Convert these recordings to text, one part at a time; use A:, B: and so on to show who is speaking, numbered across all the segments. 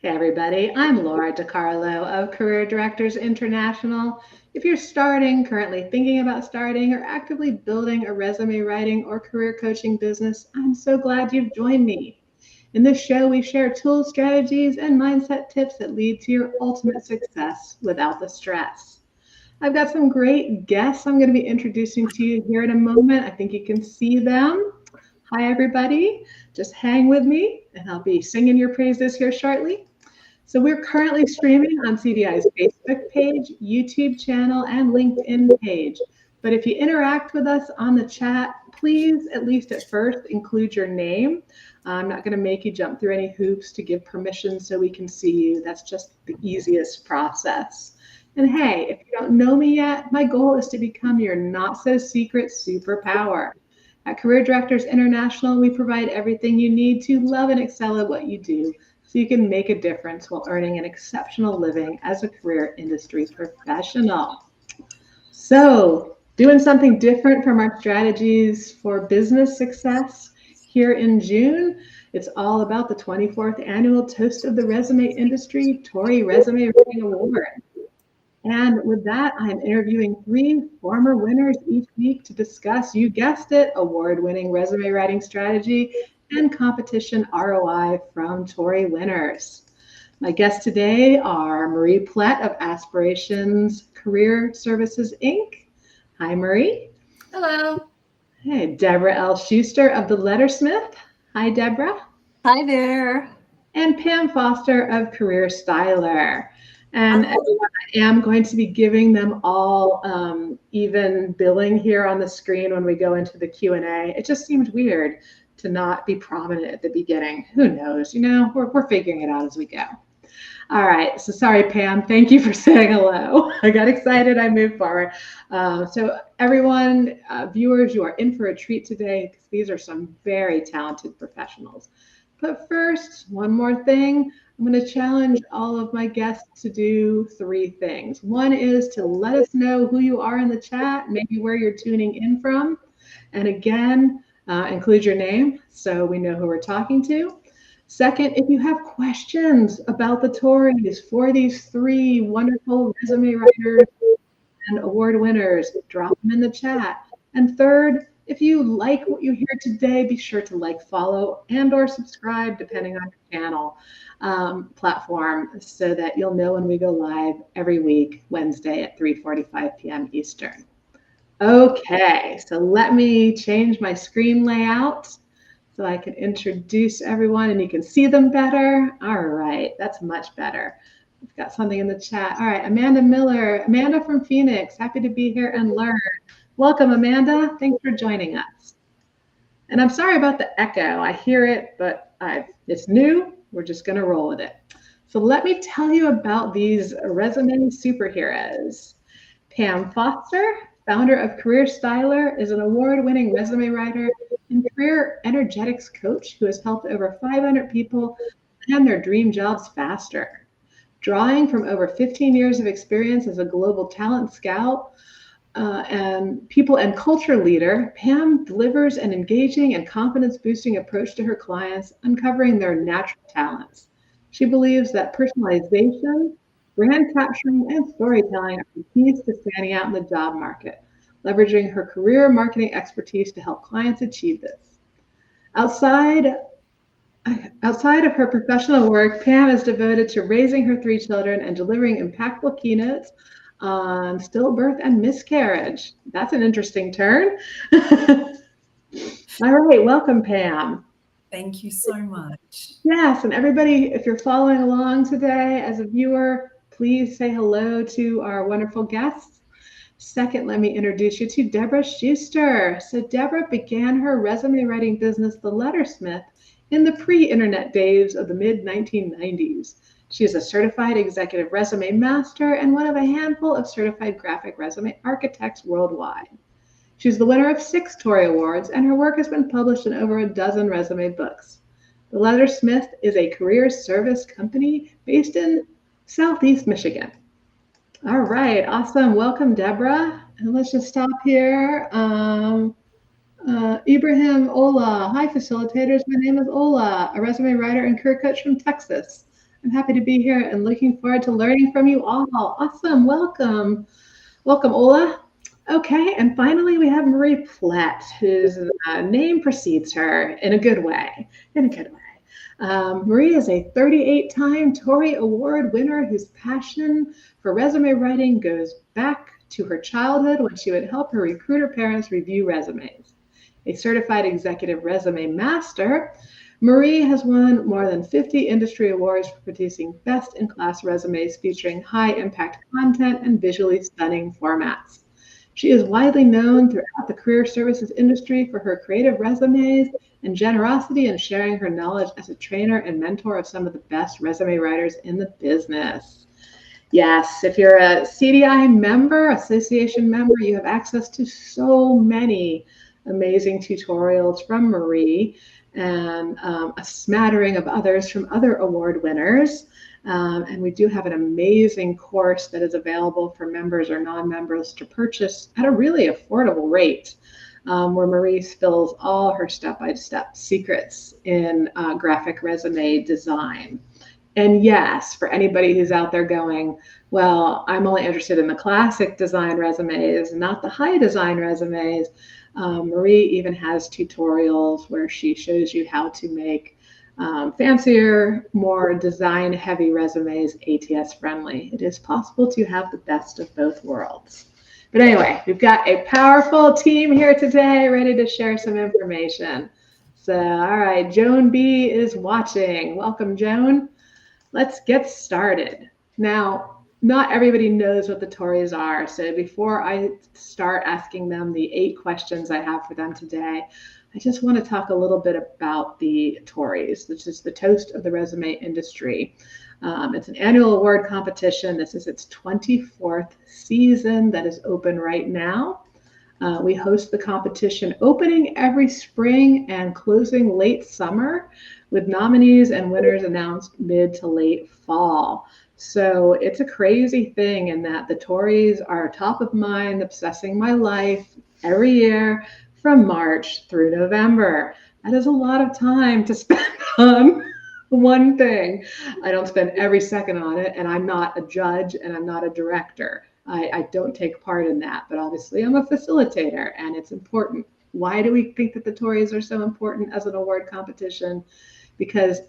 A: Hey everybody, I'm Laura DiCarlo of Career Directors International. If you're starting, currently thinking about starting, or actively building a resume writing or career coaching business, I'm so glad you've joined me. In this show, we share tools, strategies, and mindset tips that lead to your ultimate success without the stress. I've got some great guests I'm going to be introducing to you here in a moment. I think you can see them. Hi everybody, just hang with me and I'll be singing your praises here shortly. So we're currently streaming on CDI's Facebook page, YouTube channel, and LinkedIn page. But if you interact with us on the chat, please, at least at first, include your name. I'm not going to make you jump through any hoops to give permission so we can see you. That's just the easiest process. And hey, if you don't know me yet, my goal is to become your not-so-secret superpower. At Career Directors International, we provide everything you need to love and excel at what you do, so you can make a difference while earning an exceptional living as a career industry professional. So, doing something different from our strategies for business success here in June. It's all about the 24th annual Toast of the Resume Industry TORI Resume Writing Award. And with that, I'm interviewing 3 former winners each week to discuss, you guessed it, award-winning resume writing strategy and competition ROI from TORI winners. My guests today are Marie Plett of Aspirations Career Services, Inc. Hi, Marie.
B: Hello.
A: Hey, Deborah L. Schuster of The Lettersmith. Hi, Deborah.
B: Hi there.
A: And Pam Foster of Career Styler. And I am going to be giving them all even billing here on the screen when we go into the Q&A. It just seemed weird to not be prominent at the beginning. Who knows? You know, we're figuring it out as we go. All right. So sorry, Pam. Thank you for saying hello. I got excited. I moved forward. So everyone, viewers, you are in for a treat today because these are some very talented professionals. But first, one more thing. I'm going to challenge all of my guests to do 3 things. One is to let us know who you are in the chat, maybe where you're tuning in from. And again, include your name so we know who we're talking to. Second, if you have questions about the TORIs for these 3 wonderful resume writers and award winners, drop them in the chat. And third, if you like what you hear today, be sure to like, follow, and or subscribe, depending on your channel platform, so that you'll know when we go live every week, Wednesday at 3:45 p.m. Eastern. Okay, so let me change my screen layout so I can introduce everyone and you can see them better. All right, that's much better. We've got something in the chat. All right, Amanda Miller, Amanda from Phoenix, happy to be here and learn. Welcome, Amanda. Thanks for joining us. And I'm sorry about the echo. I hear it, but it's new. We're just going to roll with it. So let me tell you about these resume superheroes. Pam Foster, founder of Career Styler, is an award-winning resume writer and career energetics coach who has helped over 500 people land their dream jobs faster. Drawing from over 15 years of experience as a global talent scout, and people and culture leader, Pam delivers an engaging and confidence-boosting approach to her clients, uncovering their natural talents. She believes that personalization, brand capturing, and storytelling are the keys to standing out in the job market, leveraging her career marketing expertise to help clients achieve this. Outside of her professional work, Pam is devoted to raising her 3 children and delivering impactful keynotes on stillbirth and miscarriage. That's an interesting turn. All right, welcome, Pam.
B: Thank you so much.
A: Yes, and everybody, if you're following along today as a viewer, please say hello to our wonderful guests. Second, let me introduce you to Deborah Schuster. So Deborah began her resume writing business, The Lettersmith, in the pre-internet days of the mid-1990s. She is a certified executive resume master and one of a handful of certified graphic resume architects worldwide. She's the winner of 6 TORI Awards, and her work has been published in over a dozen resume books. The Lettersmith is a career service company based in Southeast Michigan. All right, awesome. Welcome, Deborah. And let's just stop here. Ibrahim Ola. Hi, facilitators. My name is Ola, a resume writer and career coach from Texas. I'm happy to be here and looking forward to learning from you all. Awesome. Welcome. Welcome, Ola. Okay, and finally we have Marie Plett, whose name precedes her in a good way. Marie is a 38-time TORI Award winner whose passion for resume writing goes back to her childhood when she would help her recruiter parents review resumes. A certified executive resume master, Marie has won more than 50 industry awards for producing best-in-class resumes featuring high-impact content and visually stunning formats. She is widely known throughout the career services industry for her creative resumes and generosity in sharing her knowledge as a trainer and mentor of some of the best resume writers in the business. Yes, if you're a CDI member, association member, you have access to so many amazing tutorials from Marie and a smattering of others from other award winners. And we do have an amazing course that is available for members or non-members to purchase at a really affordable rate, where Marie spills all her step-by-step secrets in graphic resume design. And yes, for anybody who's out there going, well, I'm only interested in the classic design resumes, not the high design resumes, Marie even has tutorials where she shows you how to make fancier, more design-heavy resumes ATS friendly. It is possible to have the best of both worlds. But anyway, we've got a powerful team here today ready to share some information. So, all right, Joan B is watching. Welcome, Joan. Let's get started. Now, not everybody knows what the TORIs are. So before I start asking them the 8 questions I have for them today, I just want to talk a little bit about the TORIs, which is the Toast of the Resume Industry. It's an annual award competition. This is its 24th season that is open right now. We host the competition opening every spring and closing late summer, with nominees and winners announced mid to late fall. So it's a crazy thing in that the TORIs are top of mind, obsessing my life every year from March through November. That is a lot of time to spend on one thing. I don't spend every second on it, and I'm not a judge and I'm not a director. I don't take part in that, but obviously I'm a facilitator and it's important. Why do we think that the TORIs are so important as an award competition? Because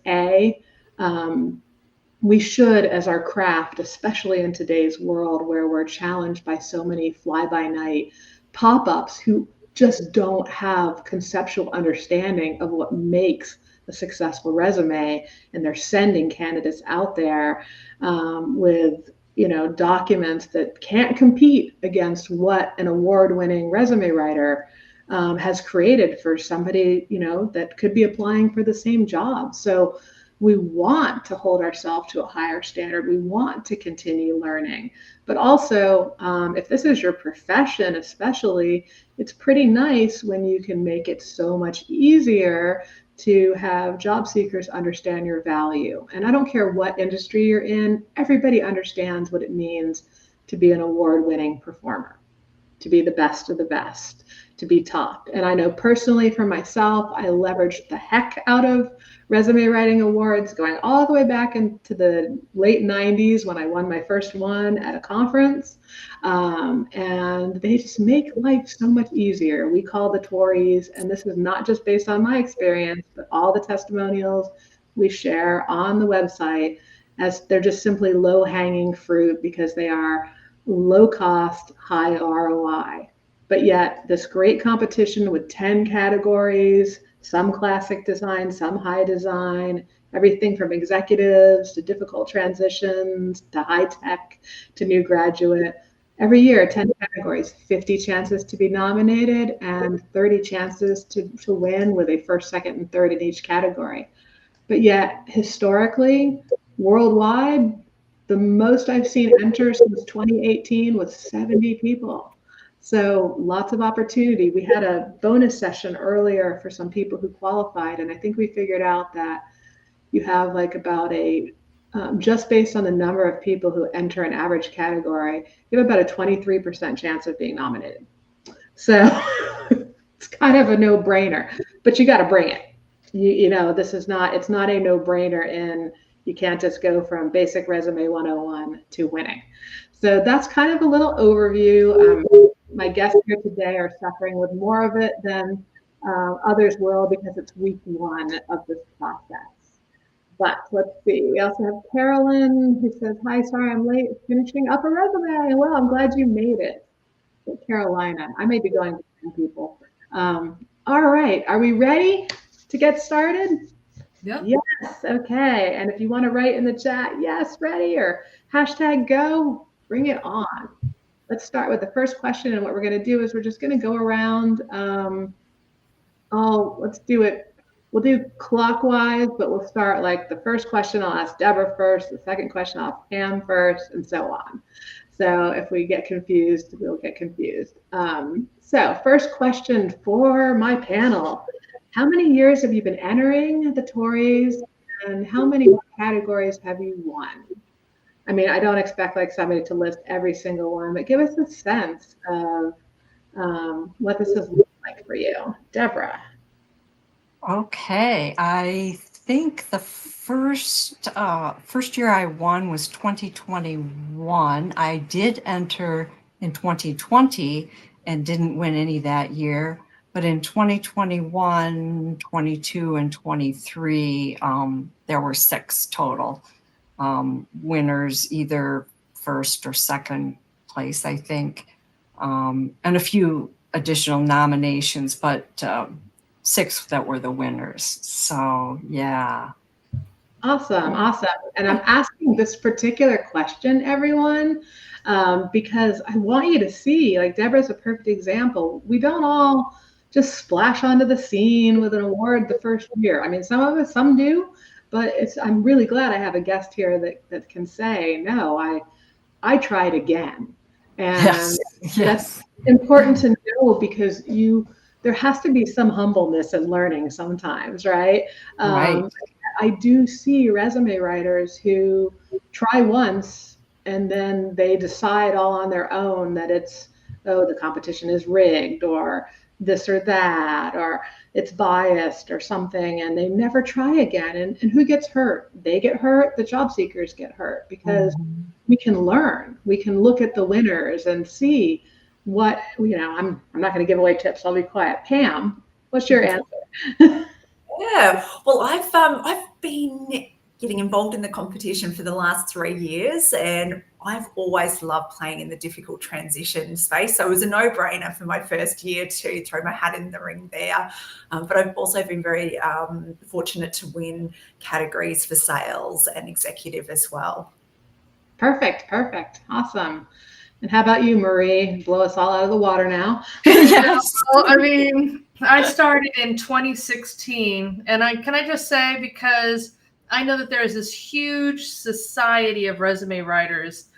A: we should, as our craft, especially in today's world where we're challenged by so many fly-by-night pop-ups who just don't have conceptual understanding of what makes a successful resume, and they're sending candidates out there with documents that can't compete against what an award-winning resume writer has created for somebody that could be applying for the same job. So we want to hold ourselves to a higher standard. We want to continue learning. But also, if this is your profession especially, it's pretty nice when you can make it so much easier to have job seekers understand your value. And I don't care what industry you're in, everybody understands what it means to be an award-winning performer, to be the best of the best, to be top. And I know personally for myself, I leveraged the heck out of resume writing awards going all the way back into the late 90s when I won my first one at a conference. And they just make life so much easier. We call the TORIs, and this is not just based on my experience, but all the testimonials we share on the website, as they're just simply low-hanging fruit because they are low cost, high ROI. But yet this great competition with 10 categories, some classic design, some high design, everything from executives to difficult transitions to high tech to new graduate. Every year, 10 categories, 50 chances to be nominated and 30 chances to win with a first, second, and third in each category. But yet, historically, worldwide, the most I've seen enter since 2018 was 70 people. So lots of opportunity. We had a bonus session earlier for some people who qualified, and I think we figured out that you have like about just based on the number of people who enter an average category, you have about a 23% chance of being nominated. So it's kind of a no-brainer, but you got to bring it. It's not a no-brainer in You can't just go from basic resume 101 to winning. So that's kind of a little overview. My guests here today are suffering with more of it than others will because it's week one of this process. But let's see. We also have Carolyn who says, "Hi, sorry I'm late finishing up a resume." Well, I'm glad you made it. Carolina. I may be going to 10 people. All right. Are we ready to get started?
B: Yep.
A: Yes. Okay. And if you want to write in the chat, yes, ready, or hashtag go, bring it on. Let's start with the first question. And what we're going to do is we're just going to go around. Let's do it. We'll do clockwise, but we'll start like the first question, I'll ask Deborah first. The second question, I'll ask Pam first, and so on. So if we get confused, we'll get confused. So first question for my panel. How many years have you been entering the TORIs, and how many categories have you won? I mean, I don't expect like somebody to list every single one, but give us a sense of what this has looked like for you. Deborah.
C: Okay, I think the first year I won was 2021. I did enter in 2020 and didn't win any that year. But in 2021, 22, and 23, there were 6 total winners, either first or second place, I think, and a few additional nominations, but 6 that were the winners. So, yeah.
A: Awesome. And I'm asking this particular question, everyone, because I want you to see, like Deborah's a perfect example. We don't all just splash onto the scene with an award the first year. I mean, some do, but I'm really glad I have a guest here that can say, no, I tried again. And
C: yes.
A: That's important to know because there has to be some humbleness and learning sometimes, right?
C: Right.
A: I do see resume writers who try once and then they decide all on their own that the competition is rigged or this or that, or it's biased or something, and they never try again. And who gets hurt? They get hurt, the job seekers get hurt because we can learn. We can look at the winners and see what, I'm not going to give away tips. I'll be quiet. Pam, what's your answer?
B: Yeah, well, I've been getting involved in the competition for the last 3 years, and I've always loved playing in the difficult transition space. So it was a no-brainer for my first year to throw my hat in the ring there. But I've also been very fortunate to win categories for sales and executive as well.
A: Perfect. Awesome. And how about you, Marie? Blow us all out of the water now.
C: Yes.
D: Well, I mean, I started in 2016, and can I just say, because I know that there's this huge society of resume writers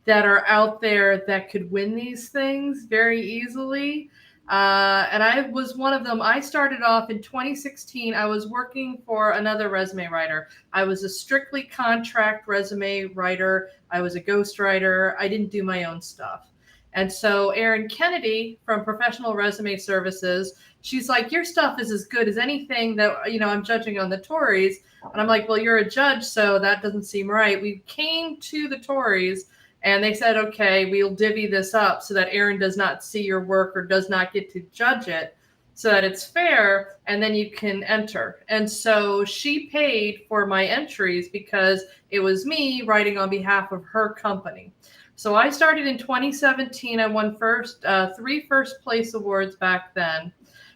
D: that are out there that could win these things very easily. And I was one of them. I started off in 2016. I was working for another resume writer. I was a strictly contract resume writer. I was a ghostwriter. I didn't do my own stuff. And so Erin Kennedy from Professional Resume Services, she's like, your stuff is as good as anything that, I'm judging on the TORIs. And I'm like, well, you're a judge, so that doesn't seem right. We came to the TORIs and they said, okay, we'll divvy this up so that Erin does not see your work or does not get to judge it so that it's fair, and then you can enter. And so she paid for my entries because it was me writing on behalf of her company. So I started in 2017. I won 3 first place awards back then.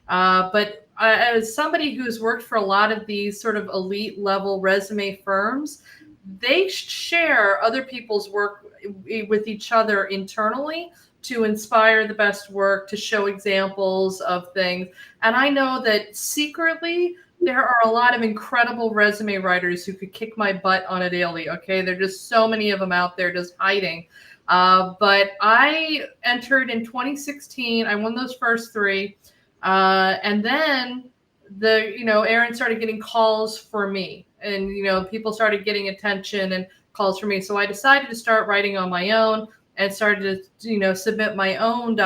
D: But as somebody who's worked for a lot of these sort of elite level resume firms, they share other people's work with each other internally to inspire the best work, to show examples of things. And I know that secretly there are a lot of incredible resume writers who could kick my butt on a daily. Okay, there are just so many of them out there just hiding. But I entered in 2016. I won those first 3. And then Erin started getting calls for me, and, people started getting attention and calls for me. So I decided to start writing on my own and started to, submit my own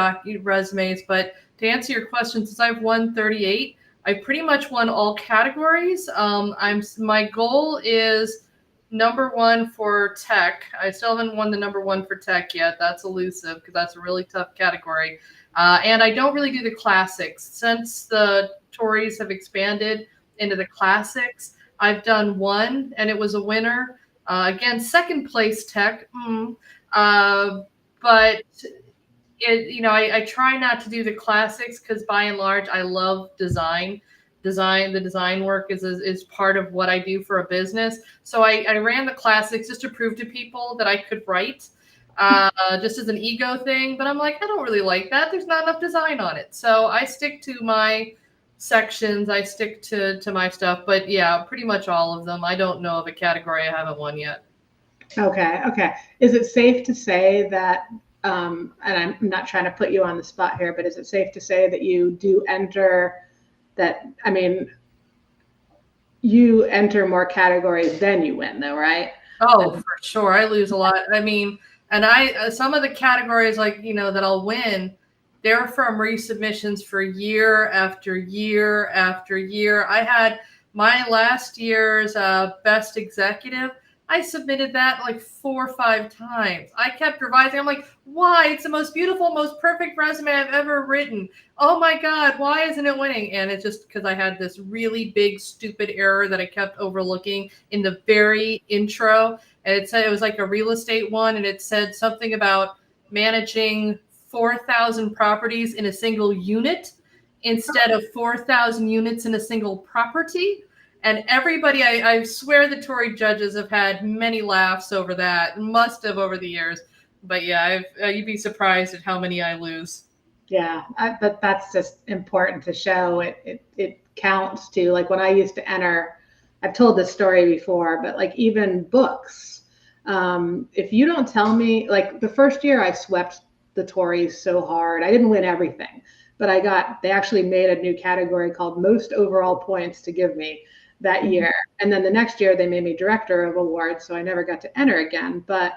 D: resumes. But to answer your question, since I've won 38, I pretty much won all categories. My goal is #1 for tech. I still haven't won the #1 for tech yet. That's elusive because that's a really tough category. And I don't really do the classics. Since the Tories have expanded into the classics, I've done one, and it was a winner. Again, second place tech. But I try not to do the classics because by and large, I love design. The design work is part of what I do for a business. So I ran the classics just to prove to people that I could write, just as an ego thing. But I'm like, I don't really like that. There's not enough design on it. So I stick to my sections. I stick to my stuff. But yeah, pretty much all of them. I don't know of a category I haven't won yet.
A: Okay. Is it safe to say that, and I'm not trying to put you on the spot here, but is it safe to say that you do enter that, I mean, you enter more categories than you win though, right?
D: Oh, for sure. I lose a lot. I mean, and some of the categories like, that I'll win, they're from resubmissions for year after year after year. I had my last year's best executive. I submitted that like 4 or 5 times. I kept revising. I'm like, why? It's the most beautiful, most perfect resume I've ever written. Oh my God, why isn't it winning? And it's just because I had this really big, stupid error that I kept overlooking in the very intro. And it said it was like a real estate one, and it said something about managing 4,000 properties in a single unit instead of 4,000 units in a single property. And everybody, I swear the TORI judges have had many laughs over that, must have over the years. But yeah, you'd be surprised at how many I lose.
A: Yeah, but that's just important to show. It counts too. Like when I used to enter, I've told this story before, but like even books, if you don't tell me, like the first year I swept the Tories so hard, I didn't win everything, but they actually made a new category called most overall points to give me that year. And then the next year they made me director of awards, so I never got to enter again. But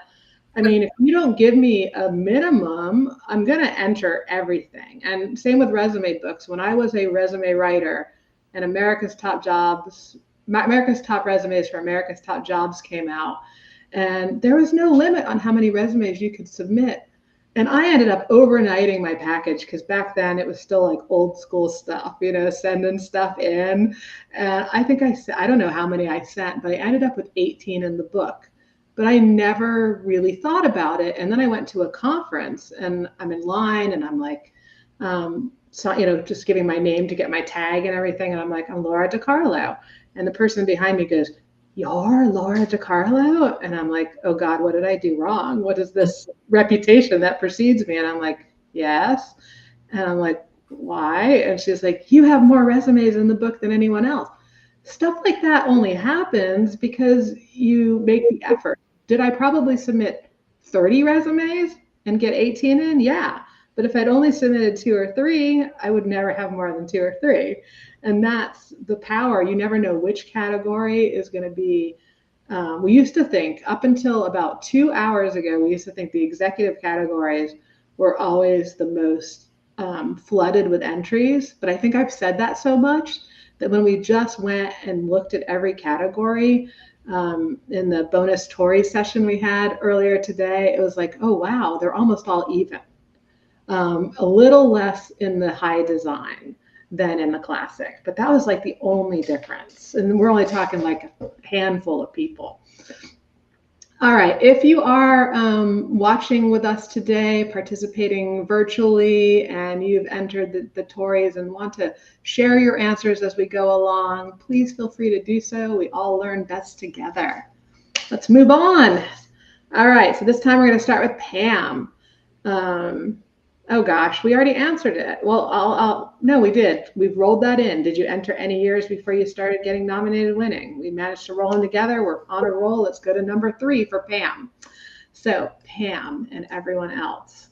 A: I mean, if you don't give me a minimum, I'm going to enter everything. And same with resume books. When I was a resume writer and America's Top Resumes for America's Top Jobs came out, and there was no limit on how many resumes you could submit. And I ended up overnighting my package because back then it was still like old school stuff, sending stuff in. And I think I don't know how many I sent, but I ended up with 18 in the book. But I never really thought about it. And then I went to a conference and I'm in line and I'm like, just giving my name to get my tag and everything. And I'm like, I'm Laura DiCarlo. And the person behind me goes, "You're Laura DiCarlo?" And I'm like, oh God, what did I do wrong? What is this reputation that precedes me? And I'm like, yes. And I'm like, why? And she's like, you have more resumes in the book than anyone else. Stuff like that only happens because you make the effort. Did I probably submit 30 resumes and get 18 in? Yeah. But if I'd only submitted 2 or 3, I would never have more than 2 or 3. And that's the power. You never know which category is going to be. We used to think up until about 2 hours ago, we used to think the executive categories were always the most flooded with entries. But I think I've said that so much that when we just went and looked at every category in the bonus TORI session we had earlier today, it was like, oh, wow, they're almost all even. A little less in the high design than in the classic, but that was like the only difference. And we're only talking like a handful of people. All right, if you are watching with us today, participating virtually, and you've entered the TORIs and want to share your answers as we go along, please feel free to do so. We all learn best together. Let's move on. All right, so this time we're going to start with Pam. Oh gosh, we already answered it. Well, no, we did. We've rolled that in. Did you enter any years before you started getting nominated winning? We managed to roll them together. We're on a roll. Let's go to number 3 for Pam. So Pam and everyone else,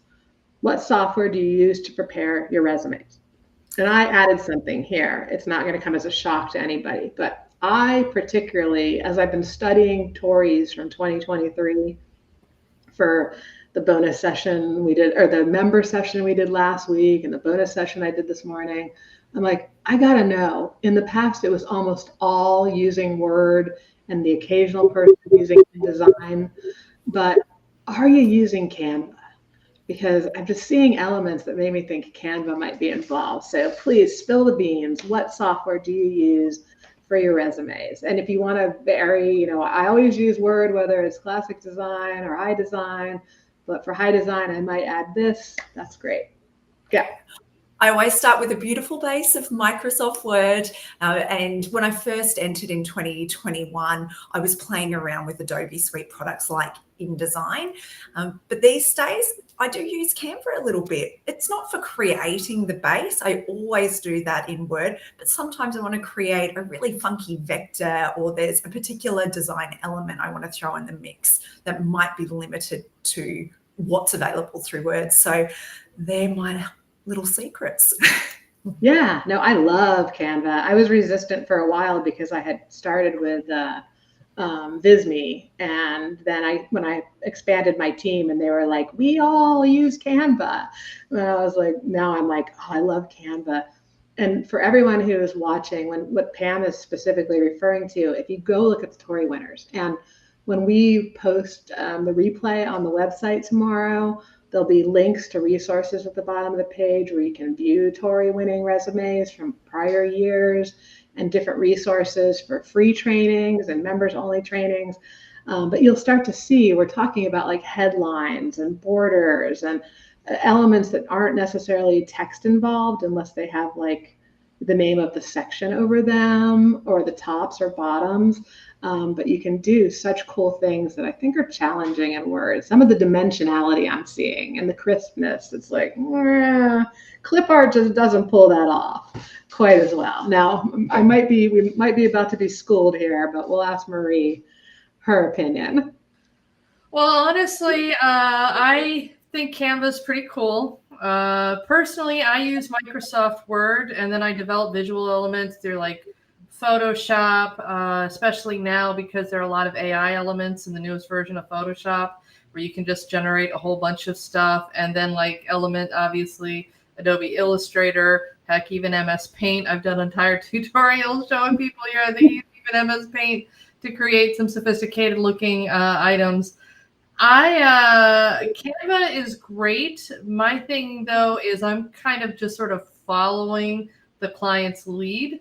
A: what software do you use to prepare your resumes? And I added something here. It's not going to come as a shock to anybody, but I particularly, as I've been studying TORIs from 2023 for the bonus session we did, or the member session we did last week, and the bonus session I did this morning, I'm like, I gotta know. In the past, it was almost all using Word and the occasional person using InDesign, but are you using Canva? Because I'm just seeing elements that made me think Canva might be involved. So please spill the beans. What software do you use for your resumes? And if you want to vary, you know, I always use Word, whether it's classic design or high design, but for high design, I might add this. That's great. Yeah.
B: I always start with a beautiful base of Microsoft Word. And when I first entered in 2021, I was playing around with Adobe Suite products like InDesign. But these days, I do use Canva a little bit. It's not for creating the base. I always do that in Word, but sometimes I want to create a really funky vector, or there's a particular design element I want to throw in the mix that might be limited to what's available through Word. So they're my little secrets.
A: Yeah, no, I love Canva. I was resistant for a while because I had started with Visme, and then when I expanded my team, and they were like, "We all use Canva," and I was like, now I'm like, "Oh, I love Canva." And for everyone who is watching, what Pam is specifically referring to, if you go look at the TORI winners, and when we post the replay on the website tomorrow, there'll be links to resources at the bottom of the page where you can view TORI winning resumes from prior years, and different resources for free trainings and members only trainings. But you'll start to see, we're talking about like headlines and borders and elements that aren't necessarily text involved unless they have like the name of the section over them, or the tops or bottoms. But you can do such cool things that I think are challenging in Word. Some of the dimensionality I'm seeing and the crispness, it's like, clip art just doesn't pull that off quite as well. Now, we might be about to be schooled here, but we'll ask Marie her opinion.
D: Well, honestly, I think Canva's pretty cool. Personally, I use Microsoft Word, and then I develop visual elements through like Photoshop, especially now because there are a lot of AI elements in the newest version of Photoshop where you can just generate a whole bunch of stuff. And then like Element, obviously, Adobe Illustrator, heck, even MS Paint. I've done entire tutorials showing people here they use even MS Paint to create some sophisticated looking items. Canva is great. My thing though is I'm kind of just sort of following the client's lead.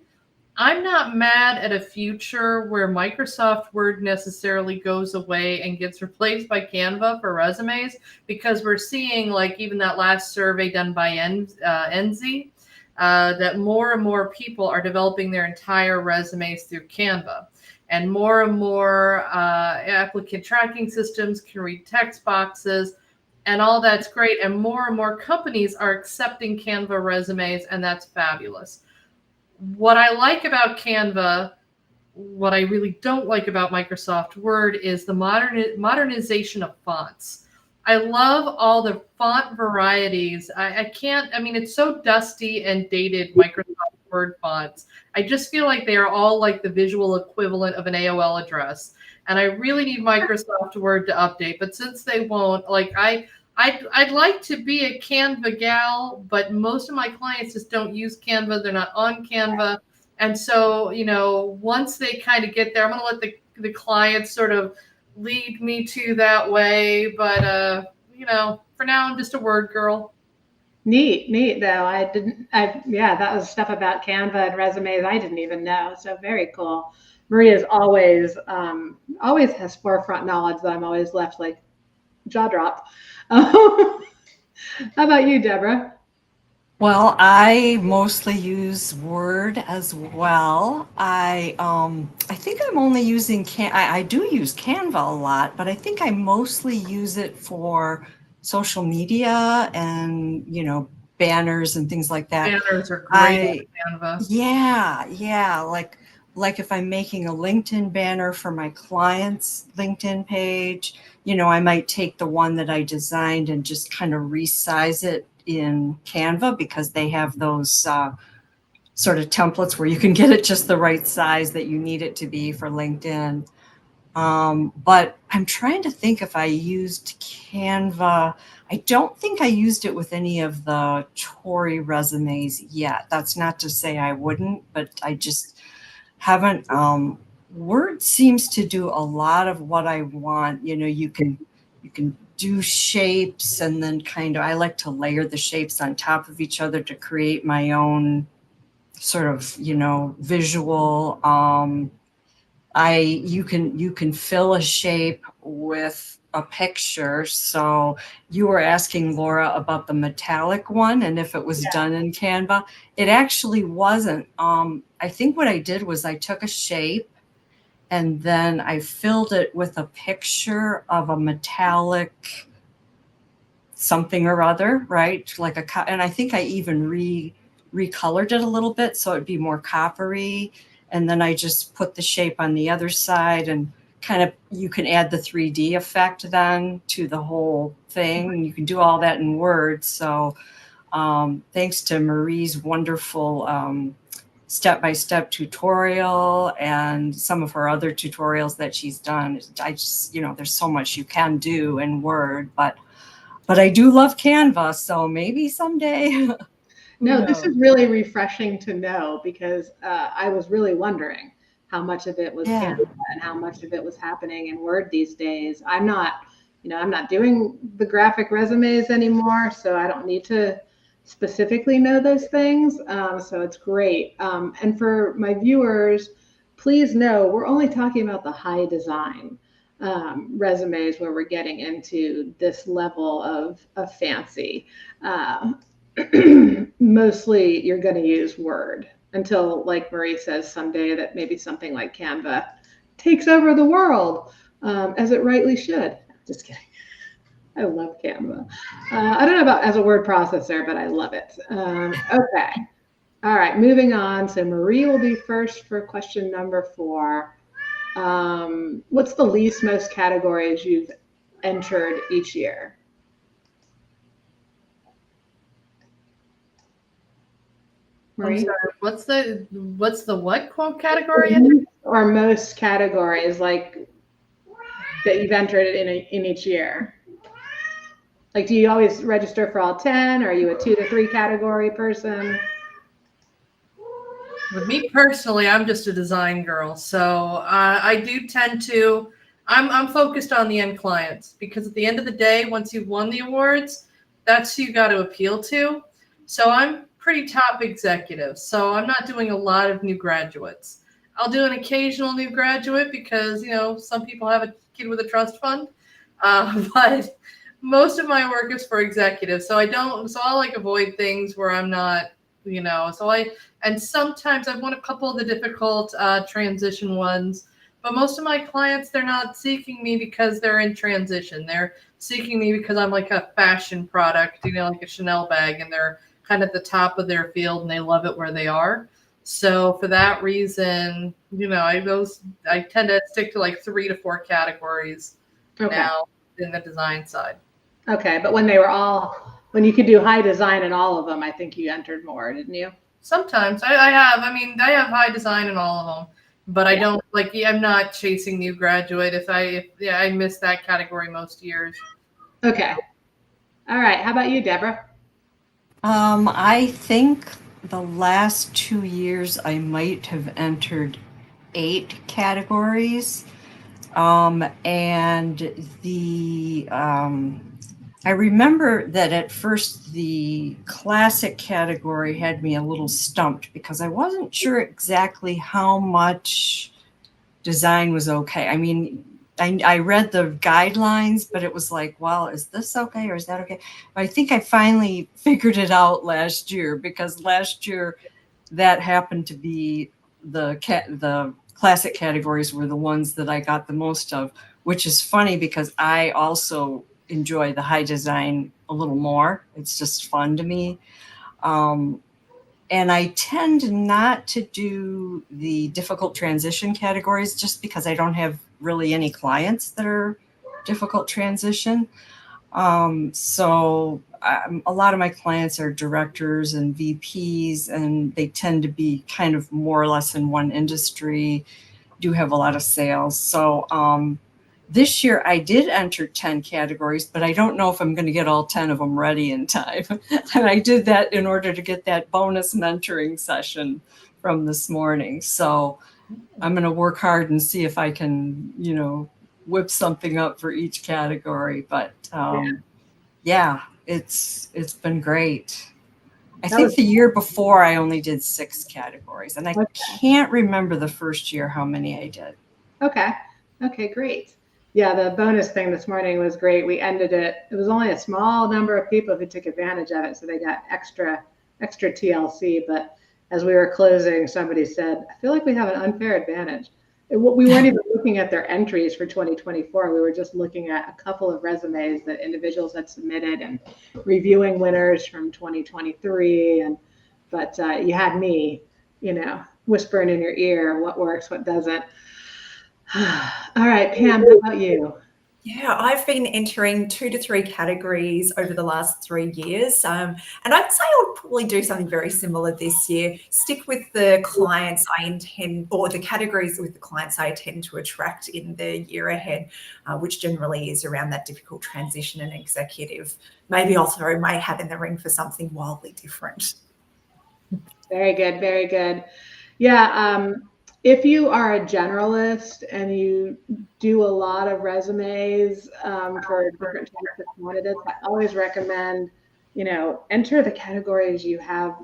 D: I'm not mad at a future where Microsoft Word necessarily goes away and gets replaced by Canva for resumes, because we're seeing, like even that last survey done by NZ, that more and more people are developing their entire resumes through Canva. And more applicant tracking systems can read text boxes, and all that's great. And more companies are accepting Canva resumes, and that's fabulous. What I like about Canva, what I really don't like about Microsoft Word is the modernization of fonts. I love all the font varieties. I mean, it's so dusty and dated, Microsoft Word fonts. I just feel like they are all like the visual equivalent of an AOL address. And I really need Microsoft Word to update. But since they won't, like I'd like to be a Canva gal, but most of my clients just don't use Canva. They're not on Canva. And so, you know, once they kind of get there, I'm going to let the clients sort of lead me to that way. But, you know, for now, I'm just a Word girl.
A: Neat though. That was stuff about Canva and resumes I didn't even know. So very cool. Maria's always has forefront knowledge that I'm always left like jaw dropped. How about you, Deborah?
C: Well, I mostly use Word as well. I think I'm only using I do use Canva a lot, but I think I mostly use it for social media and, you know, banners and things like that.
D: Banners are great on Canva.
C: Yeah. Like if I'm making a LinkedIn banner for my client's LinkedIn page, you know, I might take the one that I designed and just kind of resize it in Canva, because they have those sort of templates where you can get it just the right size that you need it to be for LinkedIn. But I'm trying to think if I used Canva. I don't think I used it with any of the TORI resumes yet. That's not to say I wouldn't, but I just haven't Word seems to do a lot of what I want. You can do shapes, and then I like to layer the shapes on top of each other to create my own sort of, visual. You can fill a shape with a picture. So you were asking Laura about the metallic one and if it was done in Canva. It actually wasn't. I think what I did was I took a shape and then I filled it with a picture of a metallic something or other, right? And I think I even recolored it a little bit so it'd be more coppery. And then I just put the shape on the other side, and you can add the 3D effect then to the whole thing. And you can do all that in Word. So thanks to Marie's wonderful step-by-step tutorial and some of her other tutorials that she's done, I just, there's so much you can do in Word, but I do love Canva, so maybe someday.
A: No, this is really refreshing to know, because I was really wondering how much of it was Canva and how much of it was happening in Word these days. I'm not doing the graphic resumes anymore, so I don't need to specifically know those things. So it's great. And for my viewers, please know we're only talking about the high design resumes where we're getting into this level of fancy. Mostly you're going to use Word until, like Marie says, someday that maybe something like Canva takes over the world, as it rightly should. Just kidding. I love Canva. I don't know about as a word processor, but I love it. Okay. All right, moving on. So Marie will be first for question number 4. What's the least most categories you've entered each year? Marie?
D: What's the what quote category?
A: Or most categories like that you've entered in each year? Like, do you always register for all 10? Or are you a 2 to 3 category person?
D: With me personally, I'm just a design girl, so I do tend to. I'm focused on the end clients, because at the end of the day, once you've won the awards, that's who you got to appeal to. So I'm pretty top executive, so I'm not doing a lot of new graduates. I'll do an occasional new graduate because some people have a kid with a trust fund, but most of my work is for executives. So I'll avoid things where I'm not, and sometimes I've won a couple of the difficult transition ones, but most of my clients, they're not seeking me because they're in transition. They're seeking me because I'm like a fashion product, like a Chanel bag, and they're kind of at the top of their field and they love it where they are. So for that reason, I tend to stick to like 3 to 4 categories now in the design side.
A: Okay, but when you could do high design in all of them, I think you entered more, didn't you?
D: Sometimes I have high design in all of them, but I don't I'm not chasing new graduate. I miss that category most years.
A: Okay. All right. How about you, Deborah?
C: I think the last 2 years I might have entered 8 categories. I remember that at first the classic category had me a little stumped because I wasn't sure exactly how much design was okay. I mean, I read the guidelines, but it was like, well, is this okay or is that okay? But I think I finally figured it out last year, because last year that happened to be the classic categories were the ones that I got the most of, which is funny because I also enjoy the high design a little more. It's just fun to me. And I tend not to do the difficult transition categories just because I don't have really any clients that are difficult transition. So a lot of my clients are directors and VPs, and they tend to be kind of more or less in one industry, do have a lot of sales. So this year I did enter 10 categories, but I don't know if I'm going to get all 10 of them ready in time. And I did that in order to get that bonus mentoring session from this morning. So I'm going to work hard and see if I can, whip something up for each category. But yeah, it's been great. I think the year before I only did 6 categories, and I can't remember the first year how many I did.
A: Okay, great. Yeah, the bonus thing this morning was great. We ended it. It was only a small number of people who took advantage of it, so they got extra TLC. But as we were closing, somebody said, "I feel like we have an unfair advantage." We weren't even looking at their entries for 2024. We were just looking at a couple of resumes that individuals had submitted and reviewing winners from 2023. But you had me, whispering in your ear what works, what doesn't. All right, Pam, how about you?
B: Yeah, I've been entering 2 to 3 categories over the last 3 years. And I'd say I'll probably do something very similar this year. Stick with the clients I intend, or the categories with the clients I intend to attract in the year ahead, which generally is around that difficult transition and executive. Maybe I'll throw my hat in the ring for something wildly different.
A: Very good, very good. Yeah, if you are a generalist and you do a lot of resumes for different types of candidates, I always recommend, enter the categories you have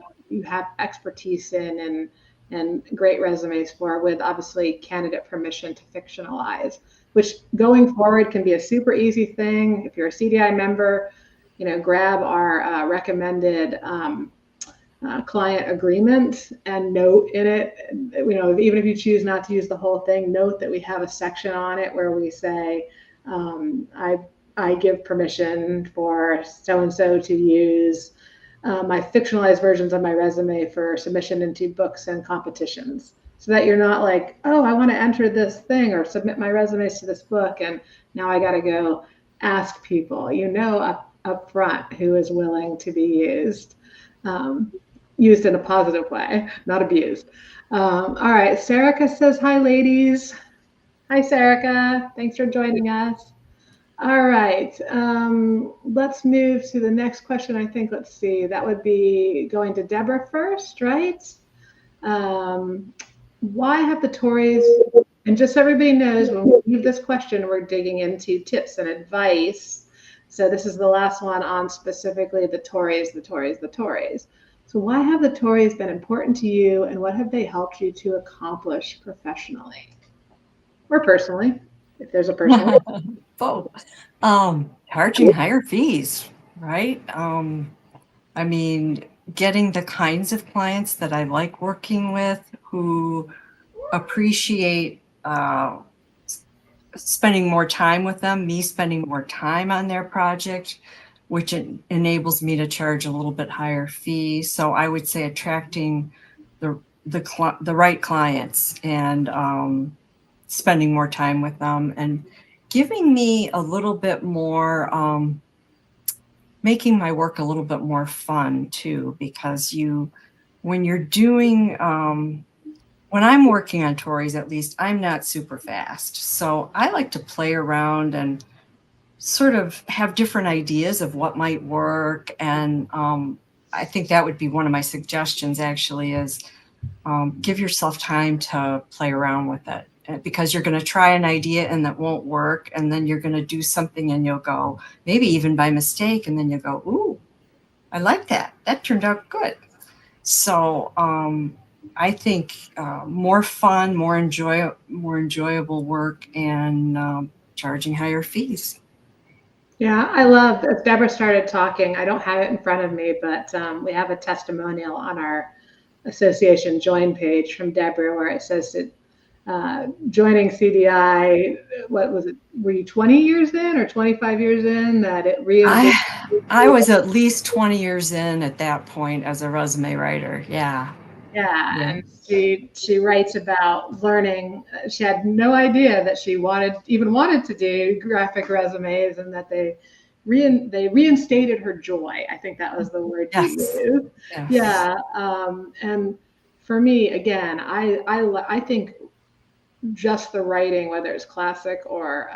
A: expertise in and great resumes for, with obviously candidate permission to fictionalize, which going forward can be a super easy thing. If you're a CDI member, grab our recommended client agreement and note in it, even if you choose not to use the whole thing, note that we have a section on it where we say, I give permission for so-and-so to use my fictionalized versions of my resume for submission into books and competitions, so that you're not like, oh, I want to enter this thing or submit my resumes to this book, and now I got to go ask people, up front who is willing to be used. Used in a positive way, not abused. All right, Sarika says, hi, ladies. Hi, Sarika. Thanks for joining us. All right, let's move to the next question. I think, let's see, that would be going to Deborah first, right? Why have the Tories, and just so everybody knows, when we leave this question, we're digging into tips and advice. So this is the last one on specifically the Tories. So why have the Tories been important to you, and what have they helped you to accomplish professionally or personally, if there's a personal?
C: Both. Charging higher fees, right? I mean, getting the kinds of clients that I like working with, who appreciate spending more time with them, me spending more time on their project, which enables me to charge a little bit higher fee. So I would say attracting the right clients and spending more time with them, and giving me a little bit more, making my work a little bit more fun too, because when you're doing, when I'm working on Tories, at least, I'm not super fast. So I like to play around and sort of have different ideas of what might work. And I think that would be one of my suggestions, actually, is give yourself time to play around with it, because you're going to try an idea and that won't work. And then you're going to do something and you'll go, maybe even by mistake, and then you go, ooh, I like that. That turned out good. So I think more fun, more enjoyable work, and charging higher fees.
A: Yeah, I love, as Deborah started talking, I don't have it in front of me, but we have a testimonial on our association join page from Deborah where it says that joining CDI, what was it, were you 20 years in or 25 years in, that it
C: I was at least 20 years in at that point as a resume writer. Yeah.
A: And she writes about learning. She had no idea that she wanted to do graphic resumes, and that they reinstated her joy. I think that was the word she used.
C: Yes.
A: Yeah. And for me, again, I think just the writing, whether it's classic or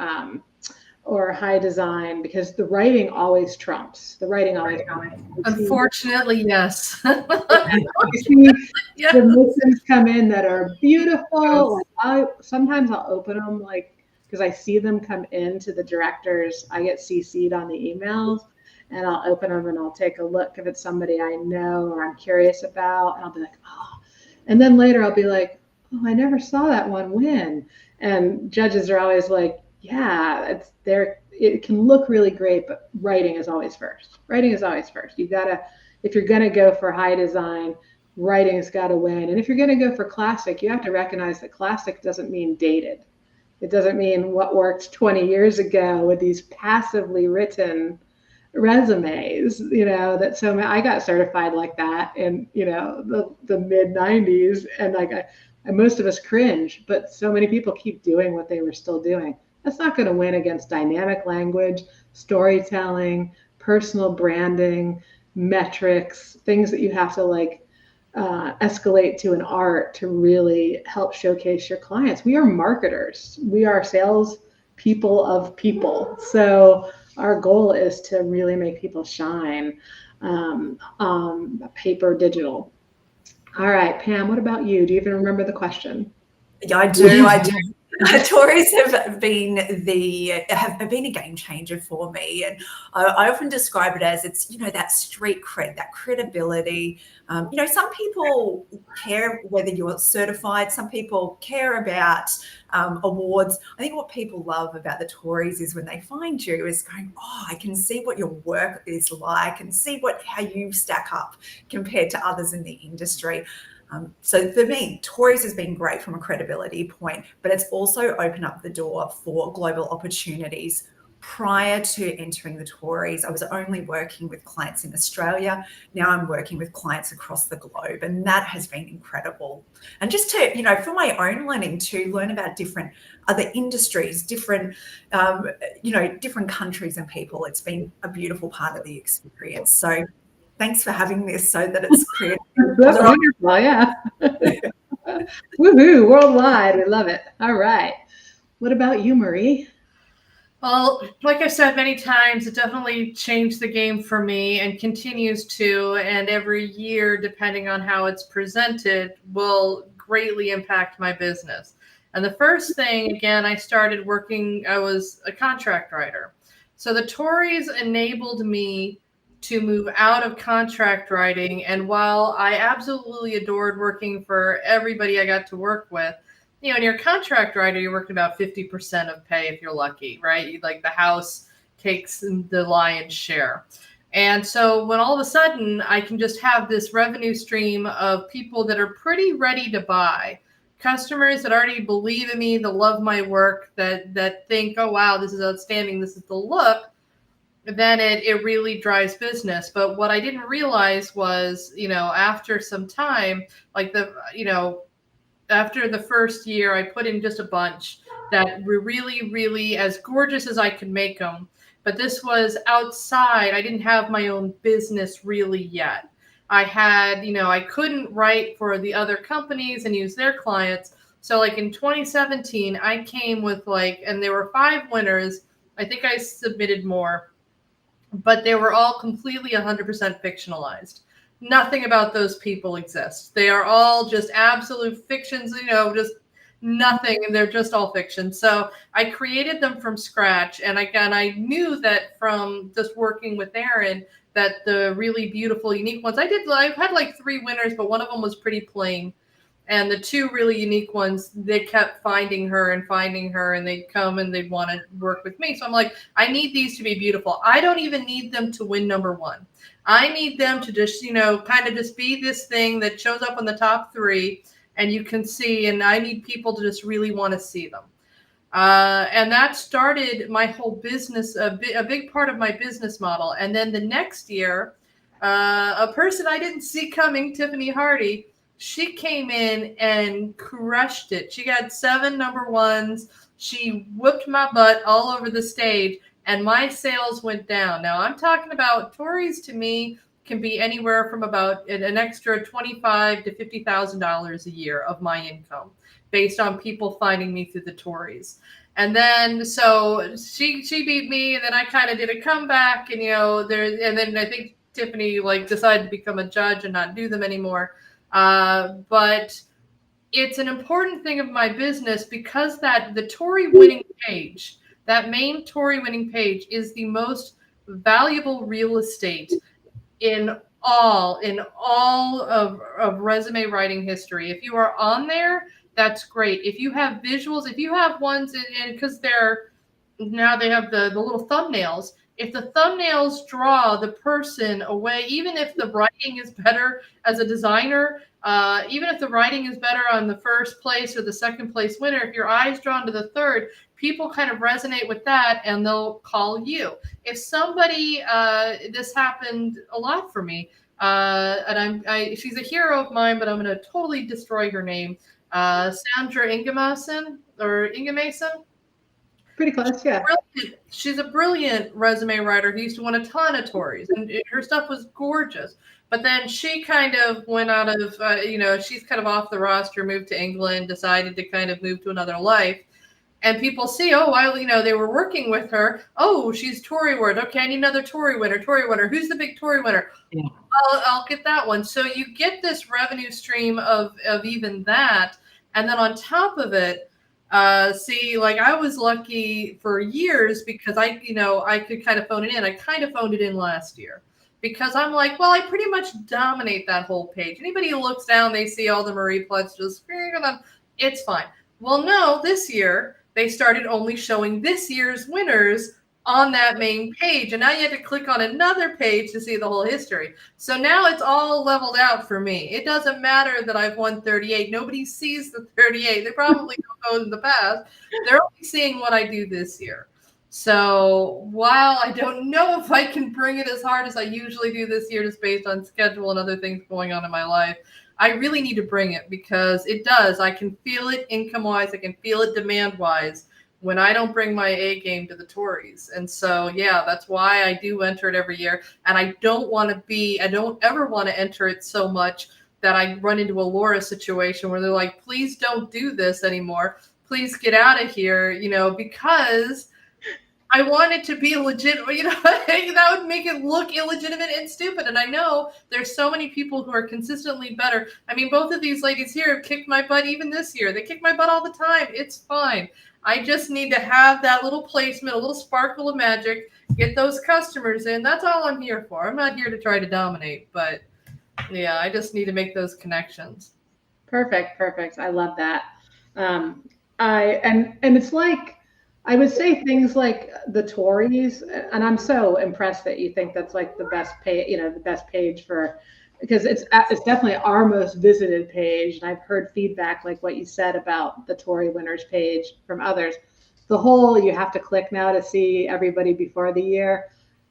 A: or high design, because the writing always trumps. The writing always trumps.
D: Unfortunately, yes.
A: You see
D: Yeah.
A: submissions come in that are beautiful. Like sometimes I'll open them, like, because I see them come in to the directors. I get CC'd on the emails, and I'll open them and I'll take a look if it's somebody I know or I'm curious about, and I'll be like, oh. And then later I'll be like, oh, I never saw that one win. And judges are always like, yeah, it's there. It can look really great, but writing is always first. Writing is always first. You gotta, if you're gonna go for high design, writing's got to win. And if you're going to go for classic, you have to recognize that classic doesn't mean dated. It doesn't mean what worked 20 years ago with these passively written resumes, that so I got certified like that in, the mid 90s. And like, most of us cringe, but so many people keep doing what they were still doing. That's not going to win against dynamic language, storytelling, personal branding, metrics, things that you have to escalate to an art to really help showcase your clients. We are marketers. We are sales people of people. So our goal is to really make people shine, paper, digital. All right, Pam, what about you? Do you even remember the question?
B: Yeah, I do. Tories have been a game changer for me, and I often describe it as it's that street cred, that credibility. Some people care whether you're certified. Some people care about awards. I think what people love about the Tories is when they find you is going, oh, I can see what your work is like, and see how you stack up compared to others in the industry. So for me, Tories has been great from a credibility point, but it's also opened up the door for global opportunities. Prior to entering the Tories, I was only working with clients in Australia. Now I'm working with clients across the globe, and that has been incredible. And just to, for my own learning, to learn about different other industries, different countries and people, it's been a beautiful part of the experience. So thanks for having this so that it's created.
A: That's wonderful, yeah. Woohoo, worldwide. We love it. All right. What about you, Marie?
D: Well, like I said many times, it definitely changed the game for me and continues to. And every year, depending on how it's presented, will greatly impact my business. And the first thing, again, I was a contract writer. So the Tories enabled me to move out of contract writing. And while I absolutely adored working for everybody I got to work with, when you're a contract writer, you're working about 50% of pay if you're lucky, right? Like the house takes the lion's share. And so when all of a sudden I can just have this revenue stream of people that are pretty ready to buy, customers that already believe in me, that love my work, that think, oh, wow, this is outstanding, this is the look, then it really drives business. But what I didn't realize was, after some time, after the first year, I put in just a bunch that were really, really as gorgeous as I could make them. But this was outside. I didn't have my own business really yet. I had, I couldn't write for the other companies and use their clients. So like in 2017, I came with and there were 5 winners. I think I submitted more, but they were all completely 100% fictionalized. Nothing about those people exists. They are all just absolute fictions, just nothing. And they're just all fiction. So I created them from scratch. And I knew that from just working with Erin, that the really beautiful, unique ones, I've had 3 winners, but one of them was pretty plain. And the 2 really unique ones, they kept finding her, and they'd come and they'd want to work with me. So I'm like, I need these to be beautiful. I don't even need them to win number 1. I need them to just, kind of just be this thing that shows up in the top 3 and you can see, and I need people to just really want to see them. And that started my whole business, a big part of my business model. And then the next year, a person I didn't see coming, Tiffany Hardy, she came in and crushed it. She got 7 number 1s. She whooped my butt all over the stage, and my sales went down. Now I'm talking about Tories to me can be anywhere from about an extra $25,000 to $50,000 a year of my income based on people finding me through the Tories. And then so she beat me, and then I kind of did a comeback, and and then I think Tiffany like decided to become a judge and not do them anymore. But it's an important thing of my business because that the TORI winning page, that main TORI winning page, is the most valuable real estate in all of resume writing history. If you are on there, that's great. If you have visuals, if you have ones, and because now they have the little thumbnails. If the thumbnails draw the person away, even if the writing is better as a designer, even if the writing is better on the first place or the second place winner, if your eye's drawn to the third, people kind of resonate with that and they'll call you. If somebody, this happened a lot for me, and she's a hero of mine, but I'm going to totally destroy her name. Sandra Ingemason.
A: Pretty close, yeah.
D: She's a brilliant resume writer who used to win a ton of TORIs, and her stuff was gorgeous. But then she kind of went out of, she's kind of off the roster, moved to England, decided to kind of move to another life. And people see, they were working with her. Oh, she's TORI word. Okay, I need another TORI winner. Who's the big TORI winner? Yeah. I'll get that one. So you get this revenue stream of even that. And then on top of it, I was lucky for years because I could kind of phone it in. I kind of phoned it in last year because I'm like, well, I pretty much dominate that whole page. Anybody who looks down, they see all the Marie Pletts just screaming them. It's fine. Well, no, this year they started only showing this year's winners on that main page. And now you have to click on another page to see the whole history. So now it's all leveled out for me. It doesn't matter that I've won 38. Nobody sees the 38. They probably don't know in the past. They're only seeing what I do this year. So while I don't know if I can bring it as hard as I usually do this year, just based on schedule and other things going on in my life, I really need to bring it because it does. I can feel it income-wise. I can feel it demand-wise when I don't bring my A game to the TORIs. And so, yeah, that's why I do enter it every year. And I don't ever want to enter it so much that I run into a Laura situation where they're like, please don't do this anymore. Please get out of here, because I want it to be legit, that would make it look illegitimate and stupid. And I know there's so many people who are consistently better. I mean, both of these ladies here have kicked my butt even this year. They kick my butt all the time. It's fine. I just need to have that little placement, a little sparkle of magic, get those customers in. That's all I'm here for. I'm not here to try to dominate, but yeah, I just need to make those connections.
A: Perfect. I love that. And it's like, I would say things like the TORIs, and I'm so impressed that you think that's like the best page for, because it's definitely our most visited page. And I've heard feedback like what you said about the TORI winners page from others. The whole, you have to click now to see everybody before the year.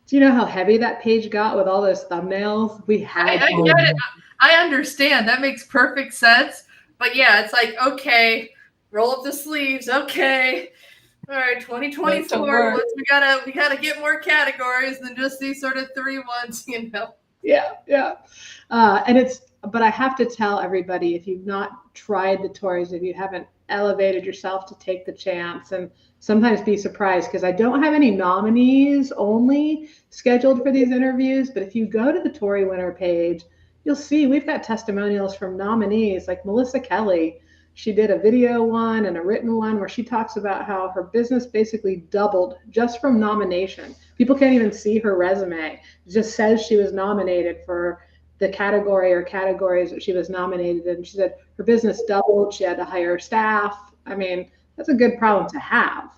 A: Do you know how heavy that page got with all those thumbnails? We had.
D: I get it. I understand. That makes perfect sense. But yeah, it's like, okay, roll up the sleeves. Okay. All right, 2024. We gotta get more categories than just these sort of 3 ones,
A: Yeah. But I have to tell everybody, if you've not tried the TORIs, if you haven't elevated yourself to take the chance, and sometimes be surprised because I don't have any nominees only scheduled for these interviews. But if you go to the TORI winner page, you'll see we've got testimonials from nominees like Melissa Kelly. She did a video one and a written one where she talks about how her business basically doubled just from nomination. People can't even see her resume. It just says she was nominated for the category or categories that she was nominated in. She said her business doubled. She had to hire staff. I mean, that's a good problem to have.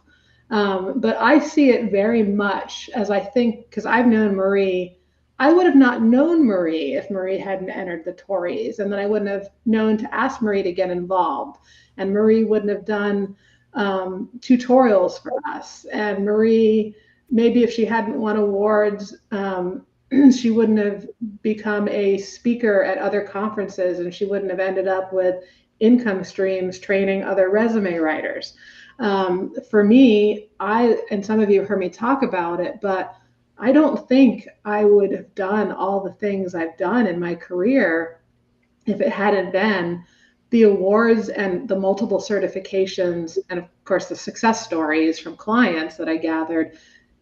A: But I see it very much as, I think, because I've known Marie, I would have not known Marie if Marie hadn't entered the TORIs, and then I wouldn't have known to ask Marie to get involved, and Marie wouldn't have done tutorials for us. And Marie, maybe if she hadn't won awards, she wouldn't have become a speaker at other conferences, and she wouldn't have ended up with income streams training other resume writers. For me, and some of you heard me talk about it, but I don't think I would have done all the things I've done in my career if it hadn't been the awards and the multiple certifications, and of course the success stories from clients that I gathered,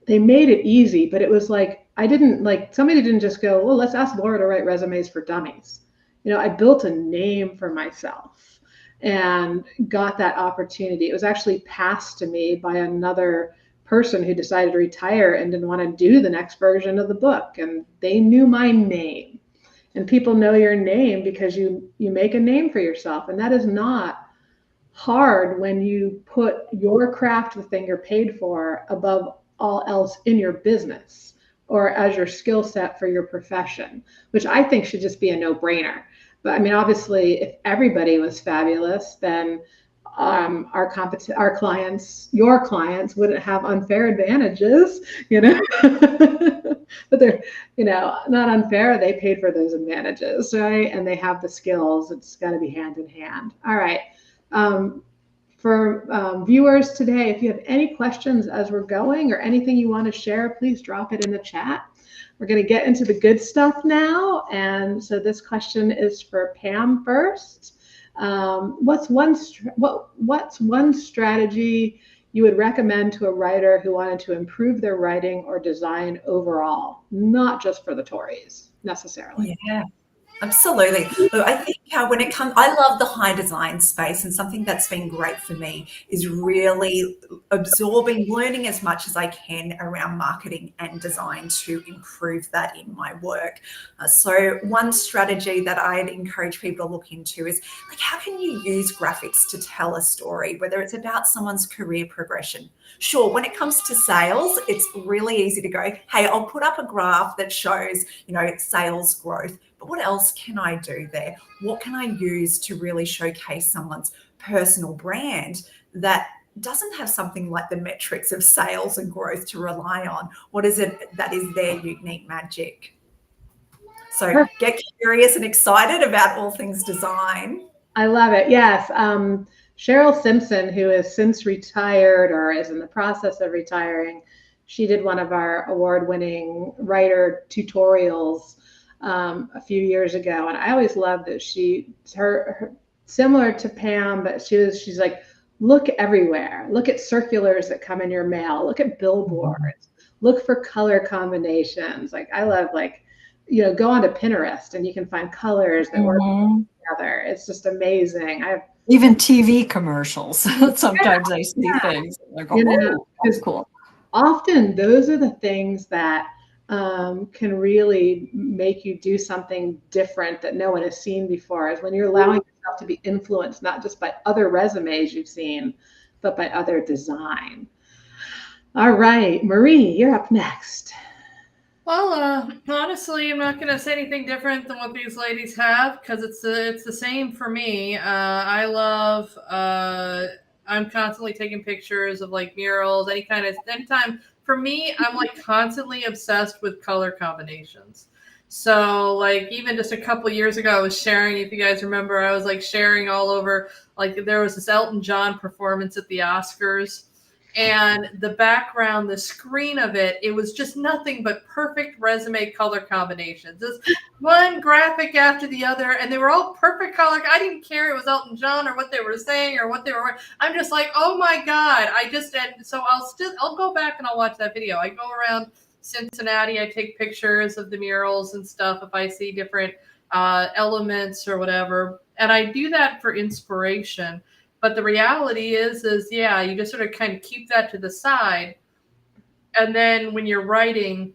A: they made it easy, but it was like, somebody didn't just go, well, let's ask Laura to write resumes for dummies. I built a name for myself and got that opportunity. It was actually passed to me by another person who decided to retire and didn't want to do the next version of the book. And they knew my name. And people know your name because you make a name for yourself. And that is not hard when you put your craft, the thing you're paid for, above all else in your business or as your skill set for your profession, which I think should just be a no-brainer. But I mean, obviously, if everybody was fabulous, then our clients, your clients, wouldn't have unfair advantages, but they're, not unfair. They paid for those advantages, right? And they have the skills. It's got to be hand in hand. All right. For viewers today, if you have any questions as we're going or anything you want to share, please drop it in the chat. We're going to get into the good stuff now. And so this question is for Pam first. What's one strategy you would recommend to a writer who wanted to improve their writing or design overall, not just for the TORIs necessarily?
B: Yeah. Absolutely. Look, I think when it comes, I love the high design space, and something that's been great for me is really absorbing, learning as much as I can around marketing and design to improve that in my work. So one strategy that I'd encourage people to look into is, like, how can you use graphics to tell a story, whether it's about someone's career progression? Sure, when it comes to sales, it's really easy to go, hey, I'll put up a graph that shows, sales growth. But what else can I do there? What can I use to really showcase someone's personal brand that doesn't have something like the metrics of sales and growth to rely on? What is it that is their unique magic? So get curious and excited about all things design.
A: I love it. Yes. Cheryl Simpson, who has since retired or is in the process of retiring, she did one of our award-winning writer tutorials a few years ago, and I always loved that her similar to Pam, but she's like, look everywhere. Look at circulars that come in your mail. Look at billboards. Look for color combinations. Like, I love, go onto Pinterest and you can find colors that work together. It's just amazing.
C: Even TV commercials. Sometimes I see things and I go, oh, that's cool.
A: Often those are the things that can really make you do something different that no one has seen before, is when you're allowing yourself to be influenced, not just by other resumes you've seen, but by other design. All right, Marie, you're up next.
D: Well, honestly, I'm not going to say anything different than what these ladies have, because it's the same for me. I'm constantly taking pictures of murals, anytime. For me, I'm constantly obsessed with color combinations. So even just a couple years ago, I was sharing, if you guys remember, I was sharing all over, there was this Elton John performance at the Oscars, and the background, the screen of it was just nothing but perfect resume color combinations. Just one graphic after the other, and they were all perfect color. I didn't care it was Elton John or what they were saying or what they were wearing. I'm just like, oh my God. So I'll go back and I'll watch that video. I go around Cincinnati, I take pictures of the murals and stuff if I see different elements or whatever. And I do that for inspiration. But the reality is you just sort of kind of keep that to the side. And then when you're writing,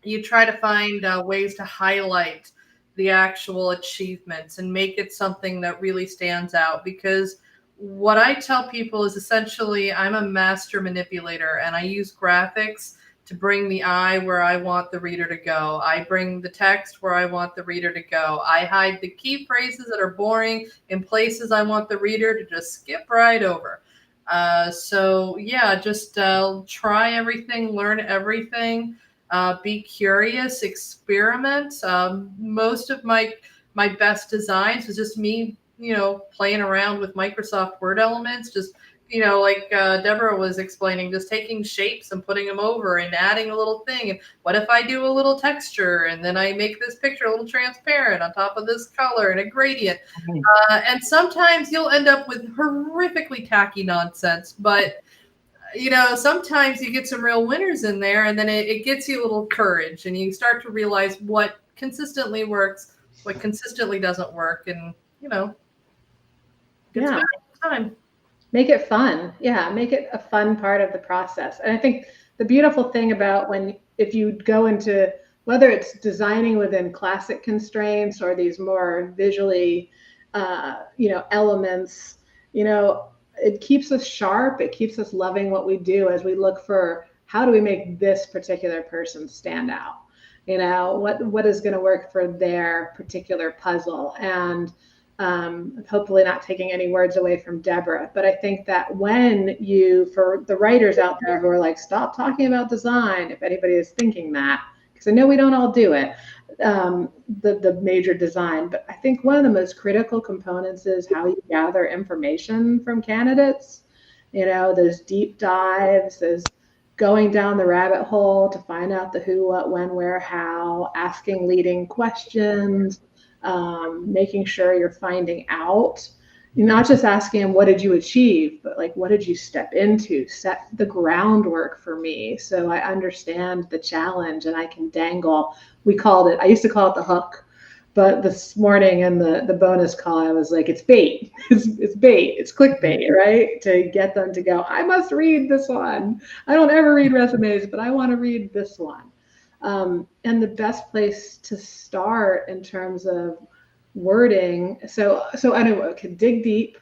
D: you try to find ways to highlight the actual achievements and make it something that really stands out. Because what I tell people is essentially I'm a master manipulator, and I use graphics to bring the eye where I want the reader to go. I bring the text where I want the reader to go. I hide the key phrases that are boring in places I want the reader to just skip right over. Just try everything, learn everything, be curious, experiment. Most of my best designs was just me, playing around with Microsoft Word elements, just like Deborah was explaining, just taking shapes and putting them over and adding a little thing. And what if I do a little texture and then I make this picture a little transparent on top of this color and a gradient? And sometimes you'll end up with horrifically tacky nonsense, but sometimes you get some real winners in there, and then it gets you a little courage, and you start to realize what consistently works, what consistently doesn't work, and it's time.
A: Make it fun. Yeah, make it a fun part of the process. And I think the beautiful thing about if you go into, whether it's designing within classic constraints or these more visually, elements, it keeps us sharp. It keeps us loving what we do as we look for, how do we make this particular person stand out? What is going to work for their particular puzzle? And hopefully not taking any words away from Deborah, but I think that for the writers out there who are like, stop talking about design, if anybody is thinking that, because I know we don't all do it, the major design, but I think one of the most critical components is how you gather information from candidates. Those deep dives, those going down the rabbit hole to find out the who, what, when, where, how, asking leading questions, making sure you're finding out. You're not just asking them, what did you achieve, but like, what did you step into? Set the groundwork for me so I understand the challenge and I can dangle. I used to call it the hook, but this morning in the bonus call, I was like, it's bait. It's bait. It's clickbait, right? To get them to go, I must read this one. I don't ever read resumes, but I want to read this one. And the best place to start in terms of wording. So anyway, dig deep,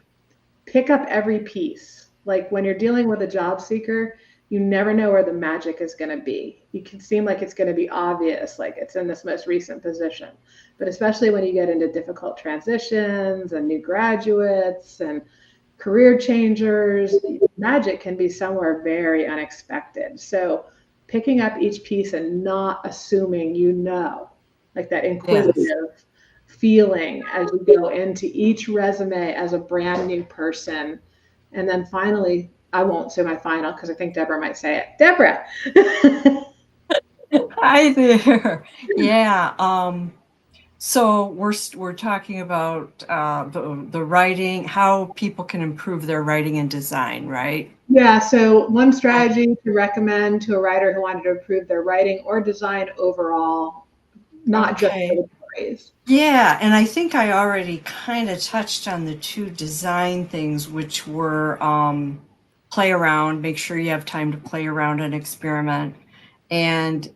A: pick up every piece. Like when you're dealing with a job seeker, you never know where the magic is going to be. You can seem like it's going to be obvious, like it's in this most recent position. But especially when you get into difficult transitions and new graduates and career changers, magic can be somewhere very unexpected. So picking up each piece and not assuming like that inquisitive feeling as you go into each resume as a brand new person. And then finally, I won't say my final because I think Deborah might say it. Deborah.
C: Hi there. Yeah. So we're talking about the writing, how people can improve their writing and design, right?
A: Yeah. So one strategy to recommend to a writer who wanted to improve their writing or design overall, not just for the stories.
C: Yeah, and I think I already kind of touched on the two design things, which were play around, make sure you have time to play around and experiment, and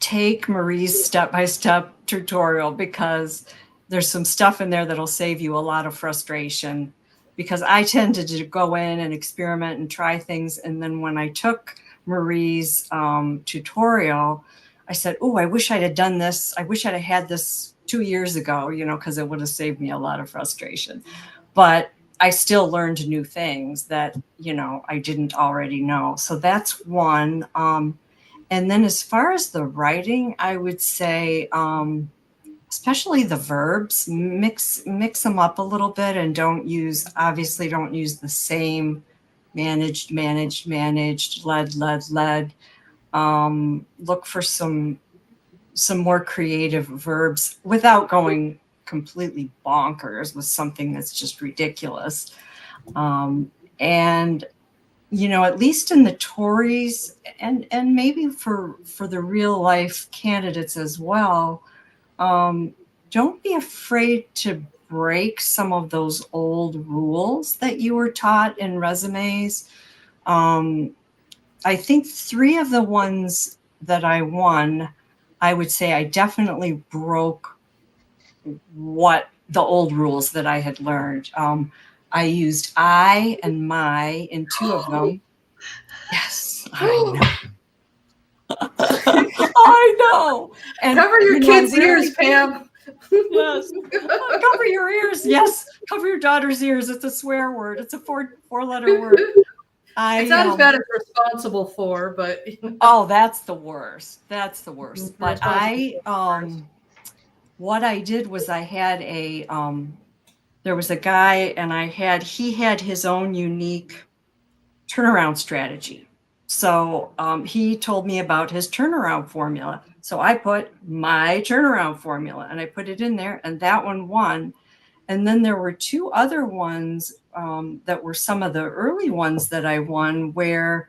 C: take Marie's step-by-step tutorial, because there's some stuff in there that'll save you a lot of frustration, because I tended to go in and experiment and try things. And then when I took Marie's tutorial, I said, oh, I wish I'd have done this. I wish I'd have had this 2 years ago, because it would have saved me a lot of frustration. But I still learned new things that, I didn't already know. So that's one. And then as far as the writing, I would say, especially the verbs, mix them up a little bit, and don't use the same managed, led. Look for some more creative verbs without going completely bonkers with something that's just ridiculous. And at least in the TORIs and maybe for the real life candidates as well, don't be afraid to break some of those old rules that you were taught in resumes. I think 3 of the ones that I won, I would say I definitely broke what the old rules that I had learned. I used I and my in 2 of them. Yes, I know. I know. And
D: cover your kids' ears, Pam.
C: Yes. Cover your ears. Yes. Cover your daughter's ears. It's a swear word. It's a 4-letter word.
D: It's not as bad as responsible for, but
C: oh, that's the worst. That's the worst. But what I did was I had there was a guy, and he had his own unique turnaround strategy. So he told me about his turnaround formula. So I put my turnaround formula and I put it in there, and that one won. And then there were two other ones that were some of the early ones that I won, where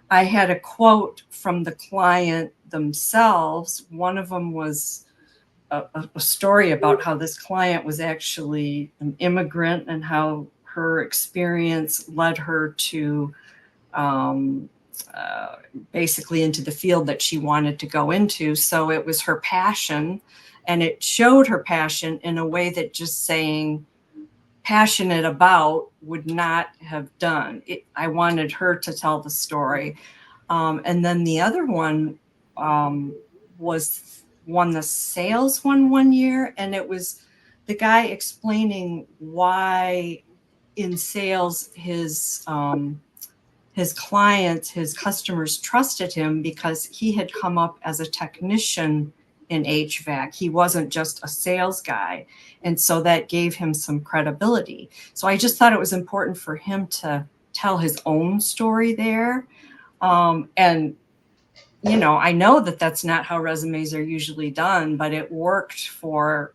C: I had a quote from the client themselves. One of them was a story about how this client was actually an immigrant and how her experience led her to basically into the field that she wanted to go into. So it was her passion, and it showed her passion in a way that just saying passionate about would not have done it. I wanted her to tell the story. And then the other one won the sales one year, and it was the guy explaining why in sales his clients, his customers trusted him because he had come up as a technician in HVAC. He wasn't just a sales guy. And so that gave him some credibility. So I just thought it was important for him to tell his own story there. And, you know, I know that that's not how resumes are usually done, but it worked for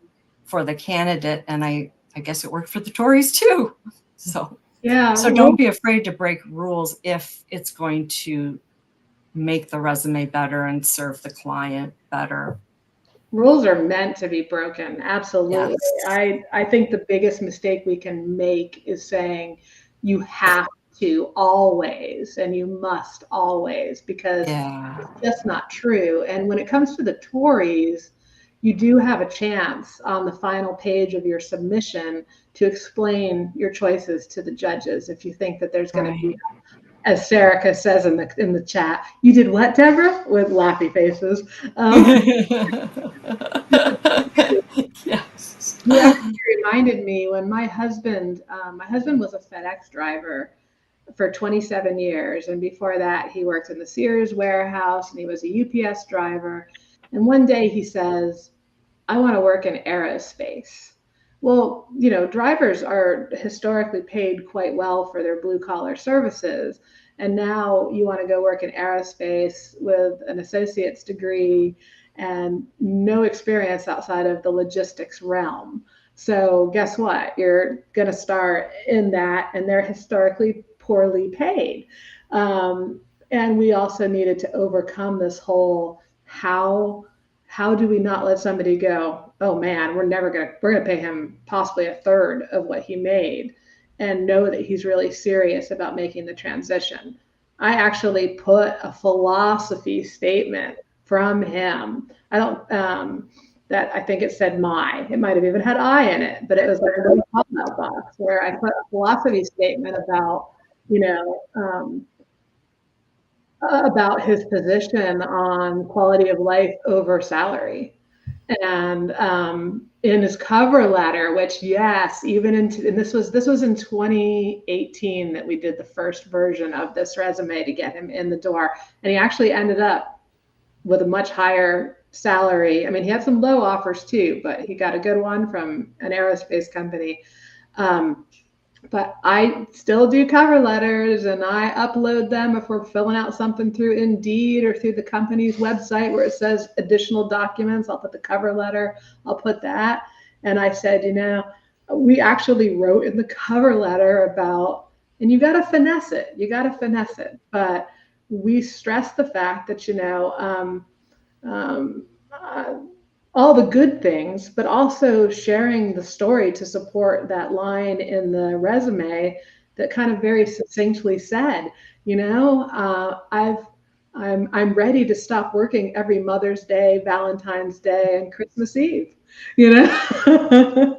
C: the candidate. And I guess it worked for the Tories too. So,
A: Yeah.
C: So don't be afraid to break rules if it's going to make the resume better and serve the client better.
A: Rules are meant to be broken. Absolutely.
C: Yes.
A: I think the biggest mistake we can make is saying you have to always and you must always, because it's just not true. And when it comes to the Tories, you do have a chance on the final page of your submission to explain your choices to the judges if you think that there's going to be, as Serica says in the chat, you did what, Deborah? With laughy faces.
C: Yes.
A: You actually reminded me when my husband was a FedEx driver for 27 years. And before that, he worked in the Sears warehouse and he was a UPS driver. And one day he says, I want to work in aerospace. Well, you know, drivers are historically paid quite well for their blue collar services. And now you want to go work in aerospace with an associate's degree and no experience outside of the logistics realm. So guess what? You're going to start in that, and they're historically poorly paid. And we also needed to overcome this whole how do we not let somebody go, oh man, we're going to pay him possibly a third of what he made, and know that he's really serious about making the transition. I actually put a philosophy statement from him. I don't, that I think it said it might have even had I in it, but it was like a little pop-up box where I put a philosophy statement about, you know, about his position on quality of life over salary. And in his cover letter, which yes, even into, and this was in 2018 that we did the first version of this resume to get him in the door, and he actually ended up with a much higher salary. I mean, he had some low offers too, but he got a good one from an aerospace company. But I still do cover letters and I upload them if we're filling out something through Indeed or through the company's website where it says additional documents. I'll put the cover letter, I'll put that. And I said, you know, we actually wrote in the cover letter about, and you got to finesse it. But we stress the fact that, you know, all the good things, but also sharing the story to support that line in the resume that kind of very succinctly said, you know, I'm ready to stop working every Mother's Day, Valentine's Day, and Christmas Eve, you know,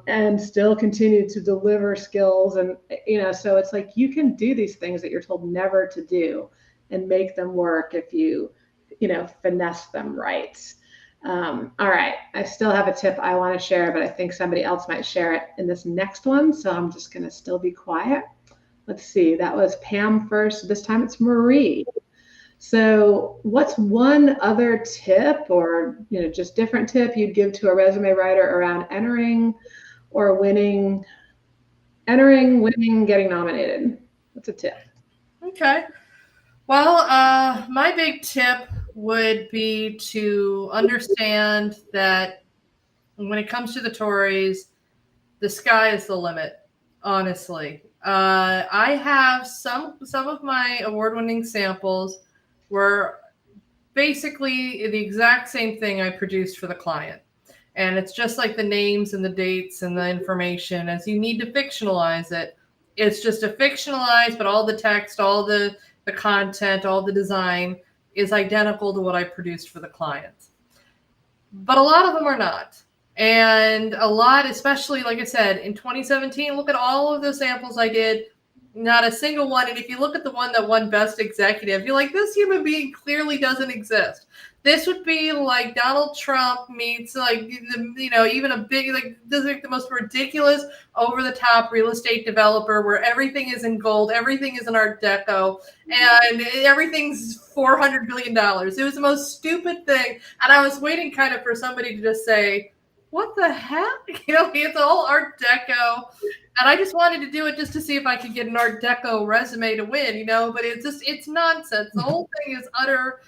A: and still continue to deliver skills. And, you know, so it's like you can do these things that you're told never to do and make them work if you know, finesse them right. All right, I still have a tip I want to share, but I think somebody else might share it in this next one. So I'm just going to still be quiet. Let's see, that was Pam first. This time it's Marie. So what's one other tip or, you know, just different tip you'd give to a resume writer around entering, winning, getting nominated? What's a tip?
D: Okay. Well, my big tip would be to understand that when it comes to the TORIs, the sky is the limit, honestly. I have some of my award-winning samples were basically the exact same thing I produced for the client. And it's just like the names and the dates and the information. As you need to fictionalize it, it's just a fictionalized, but all the text, all the content, all the design is identical to what I produced for the client. But a lot of them are not. And a lot, especially, like I said, in 2017, look at all of the samples I did, not a single one. And if you look at the one that won Best Executive, you're like, this human being clearly doesn't exist. This would be like Donald Trump meets like, even a big, like, this is like the most ridiculous, over the top real estate developer where everything is in gold, everything is in Art Deco, and everything's $400 billion. It was the most stupid thing. And I was waiting kind of for somebody to just say, what the heck? It's all Art Deco. And I just wanted to do it just to see if I could get an Art Deco resume to win, but it's nonsense. The whole thing is utter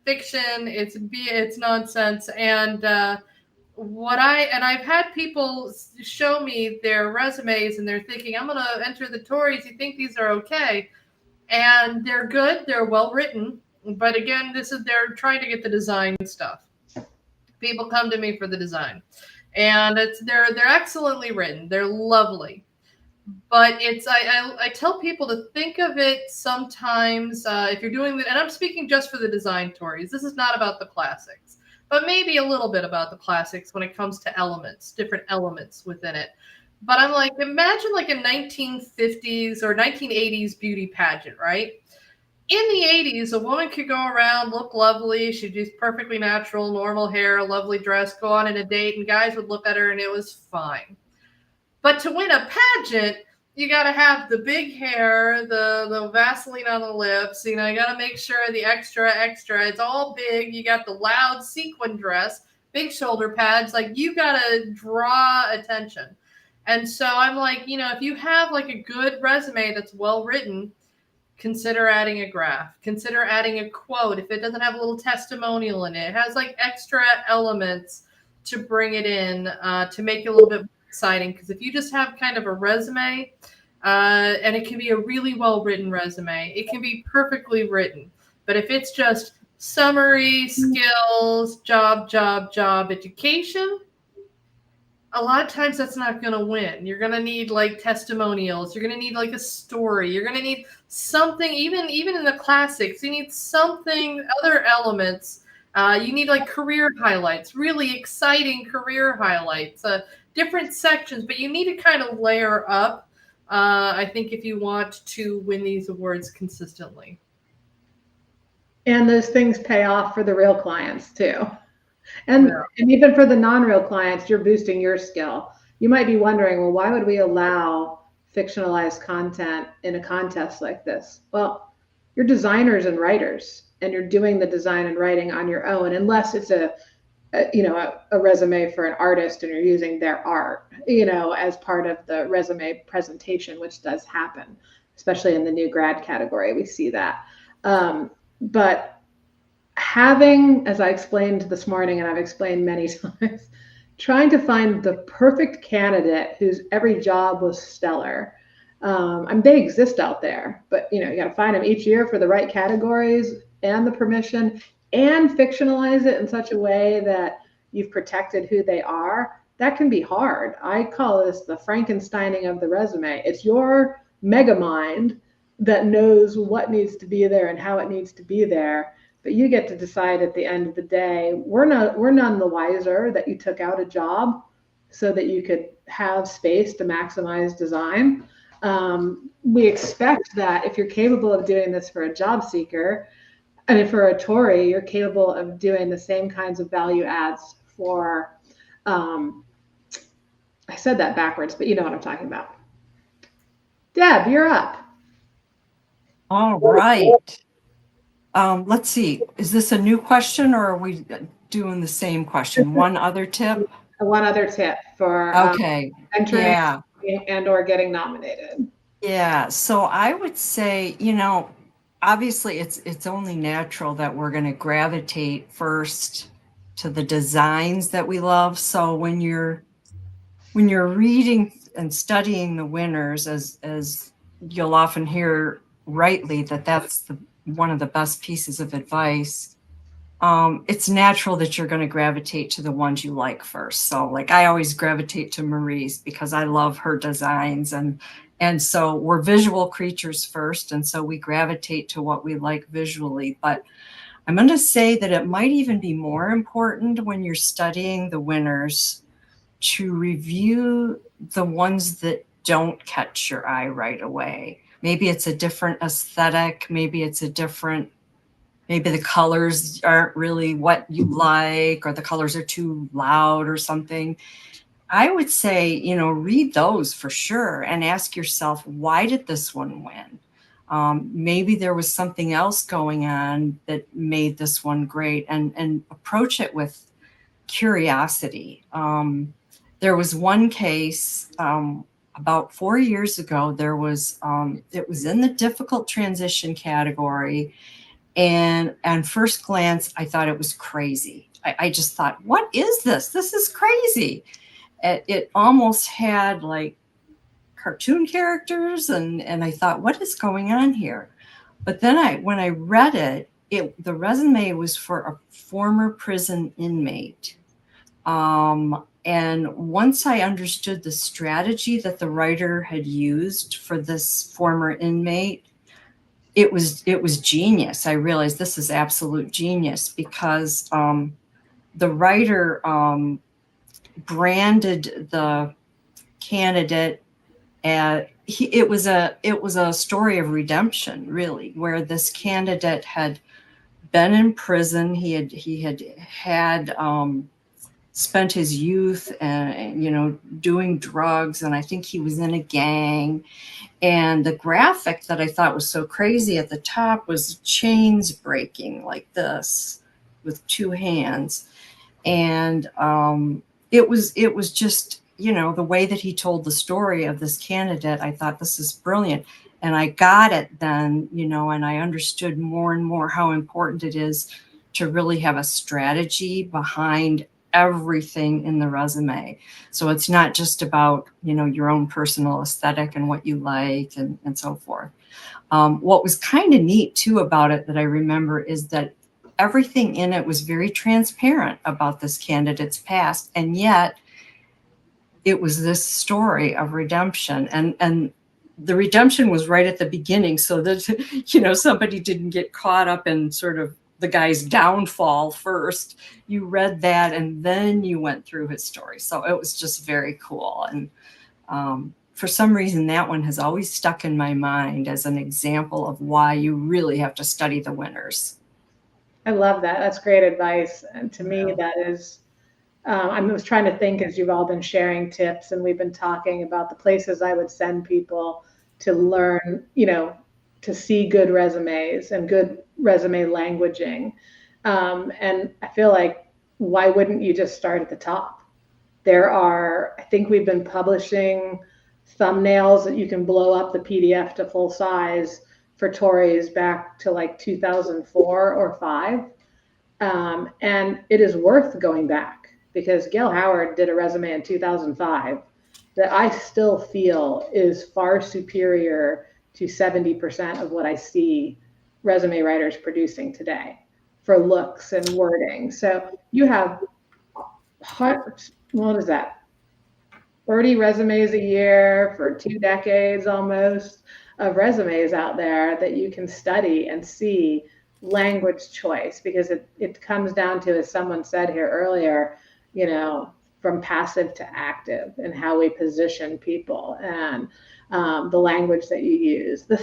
D: fiction. It's nonsense. And I've had people show me their resumes and they're thinking, I'm going to enter the TORIs. You think these are okay? And they're good. They're well written. But again, they're trying to get the design stuff. People come to me for the design, and they're excellently written. They're lovely, but I tell people to think of it sometimes if you're doing and I'm speaking just for the design TORIs. This is not about the classics, but maybe a little bit about the classics when it comes to elements, different elements within it. But I'm like, imagine like a 1950s or 1980s beauty pageant, right? In the 80s, a woman could go around, look lovely. She'd use perfectly natural, normal hair, a lovely dress, go on a date, and guys would look at her and it was fine. But to win a pageant, you got to have the big hair, the Vaseline on the lips. You got to make sure the extra, it's all big. You got the loud sequin dress, big shoulder pads. Like, you got to draw attention. And so I'm like, if you have like a good resume that's well written, consider adding a graph, consider adding a quote. If it doesn't have a little testimonial in it, it has like extra elements to bring it in to make it a little bit more exciting. Because if you just have kind of a resume, and it can be a really well written resume, it can be perfectly written. But if it's just summary, skills, job, education, a lot of times that's not going to win. You're going to need like testimonials. You're going to need like a story. You're going to need something, even in the classics, you need something, other elements. You need like career highlights, really exciting career highlights, different sections, but you need to kind of layer up, I think, if you want to win these awards consistently.
A: And those things pay off for the real clients too. And even for the non-real clients, you're boosting your skill. You might be wondering, well, why would we allow fictionalized content in a contest like this? Well, you're designers and writers, and you're doing the design and writing on your own, unless it's a resume for an artist and you're using their art, as part of the resume presentation, which does happen, especially in the new grad category. We see that. But having, as I explained this morning, and I've explained many times, trying to find the perfect candidate whose every job was stellar. They exist out there, but you got to find them each year for the right categories and the permission, and fictionalize it in such a way that you've protected who they are. That can be hard. I call this the Frankensteining of the resume. It's your mega mind that knows what needs to be there and how it needs to be there. But you get to decide at the end of the day. We're none the wiser that you took out a job so that you could have space to maximize design. We expect that if you're capable of doing this for a job seeker, for a TORI, you're capable of doing the same kinds of value adds for, I said that backwards, but you know what I'm talking about. Deb, you're up.
C: All right. Let's see. Is this a new question, or are we doing the same question? One other tip?
A: One other tip for
C: entering
A: and or getting nominated.
C: Yeah, so I would say, obviously it's only natural that we're going to gravitate first to the designs that we love. So when you're reading and studying the winners, as you'll often hear rightly that that's one of the best pieces of advice. It's natural that you're going to gravitate to the ones you like first. So like I always gravitate to Marie's because I love her designs, and so we're visual creatures first, and so we gravitate to what we like visually. But I'm going to say that it might even be more important when you're studying the winners to review the ones that don't catch your eye right away. Maybe it's a different aesthetic, maybe the colors aren't really what you like, or the colors are too loud or something. I would say, read those for sure and ask yourself, why did this one win? Maybe there was something else going on that made this one great, and approach it with curiosity. There was one case about 4 years ago. It was in the difficult transition category. And first glance, I thought it was crazy. I just thought, what is this? This is crazy. It almost had like cartoon characters, and I thought, what is going on here? But then when I read it, the resume was for a former prison inmate. And once I understood the strategy that the writer had used for this former inmate, it was genius. I realized this is absolute genius because the writer branded the candidate as it was a story of redemption, really, where this candidate had been in prison. He had spent his youth and doing drugs, and I think he was in a gang. And the graphic that I thought was so crazy at the top was chains breaking like this with two hands. And it was just, the way that he told the story of this candidate, I thought, this is brilliant. And I got it then, and I understood more and more how important it is to really have a strategy behind everything in the resume. So it's not just about, your own personal aesthetic and what you like and so forth. What was kind of neat too about it that I remember is that everything in it was very transparent about this candidate's past. And yet it was this story of redemption, and the redemption was right at the beginning, so that, somebody didn't get caught up in sort of the guy's downfall first. You read that and then you went through his story. So it was just very cool. And for some reason, that one has always stuck in my mind as an example of why you really have to study the winners.
A: I love that. That's great advice. And to me, that is, I was trying to think as you've all been sharing tips and we've been talking about the places I would send people to learn, to see good resumes and good resume languaging. And I feel like, why wouldn't you just start at the top? I think we've been publishing thumbnails that you can blow up the PDF to full size for TORI's back to like 2004 or 5. And it is worth going back because Gail Howard did a resume in 2005 that I still feel is far superior to 70% of what I see resume writers producing today for looks and wording. So you have, what is that, 30 resumes a year for 2 decades almost of resumes out there that you can study and see language choice, because it comes down to, as someone said here earlier, from passive to active and how we position people and the language that you use. The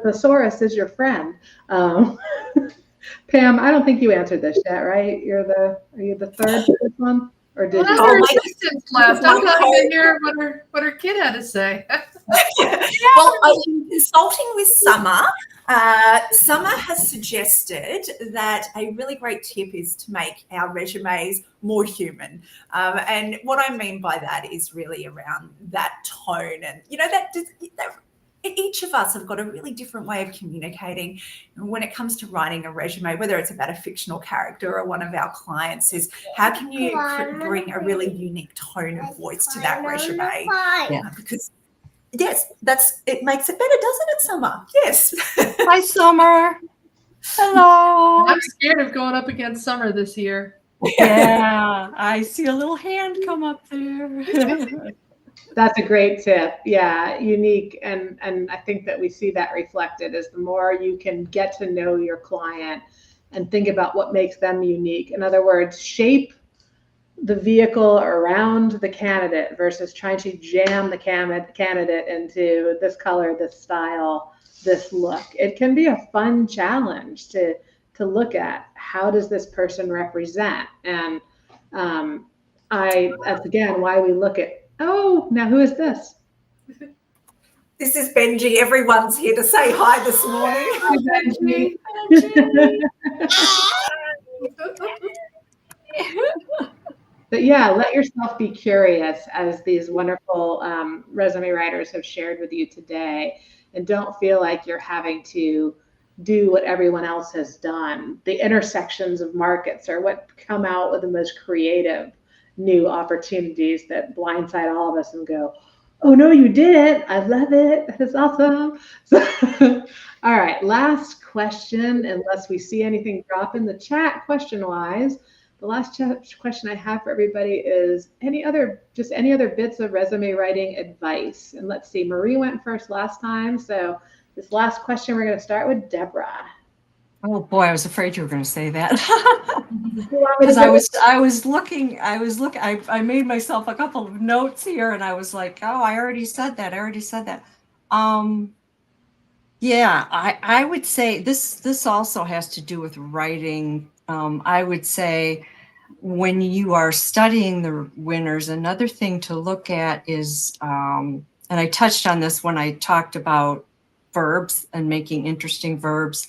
A: thesaurus is your friend. Pam, I don't think you answered this yet, right? Are you the third for this one? Or did you?
D: Her assistant's left. I'm not even hear what her kid had to say.
B: Well, consulting with Summer, Summer has suggested that a really great tip is to make our resumes more human. And what I mean by that is really around that tone and, that each of us have got a really different way of communicating. And when it comes to writing a resume, whether it's about a fictional character or one of our clients, is how can you bring a really unique tone of voice to that resume? Because yes, it makes it better, doesn't it, Summer? Yes.
C: Hi, Summer. Hello.
D: I'm scared of going up against Summer this year.
C: Yeah, I see a little hand come up there.
A: That's a great tip. Yeah, unique. And I think that we see that reflected is the more you can get to know your client and think about what makes them unique. In other words, shape the vehicle around the candidate versus trying to jam the candidate into this color, this style, this look. It can be a fun challenge to look at. How does this person represent? And that's again why we look at, oh, now who is this?
B: This is Benji. Everyone's here to say hi this morning.
A: Hi, Benji. But yeah, let yourself be curious, as these wonderful resume writers have shared with you today, and don't feel like you're having to do what everyone else has done. The intersections of markets are what come out with the most creative new opportunities that blindside all of us and go, oh no, you did. I love it. That's awesome. So, all right, last question, unless we see anything drop in the chat question-wise. The last question I have for everybody is any other bits of resume writing advice? And let's see, Marie went first last time. So this last question, we're going to start with Deborah.
C: Oh boy, I was afraid you were going to say that. Because I made myself a couple of notes here and I was like, oh, I already said that. Yeah, I would say this also has to do with writing. I would say when you are studying the winners, another thing to look at is, and I touched on this when I talked about verbs and making interesting verbs.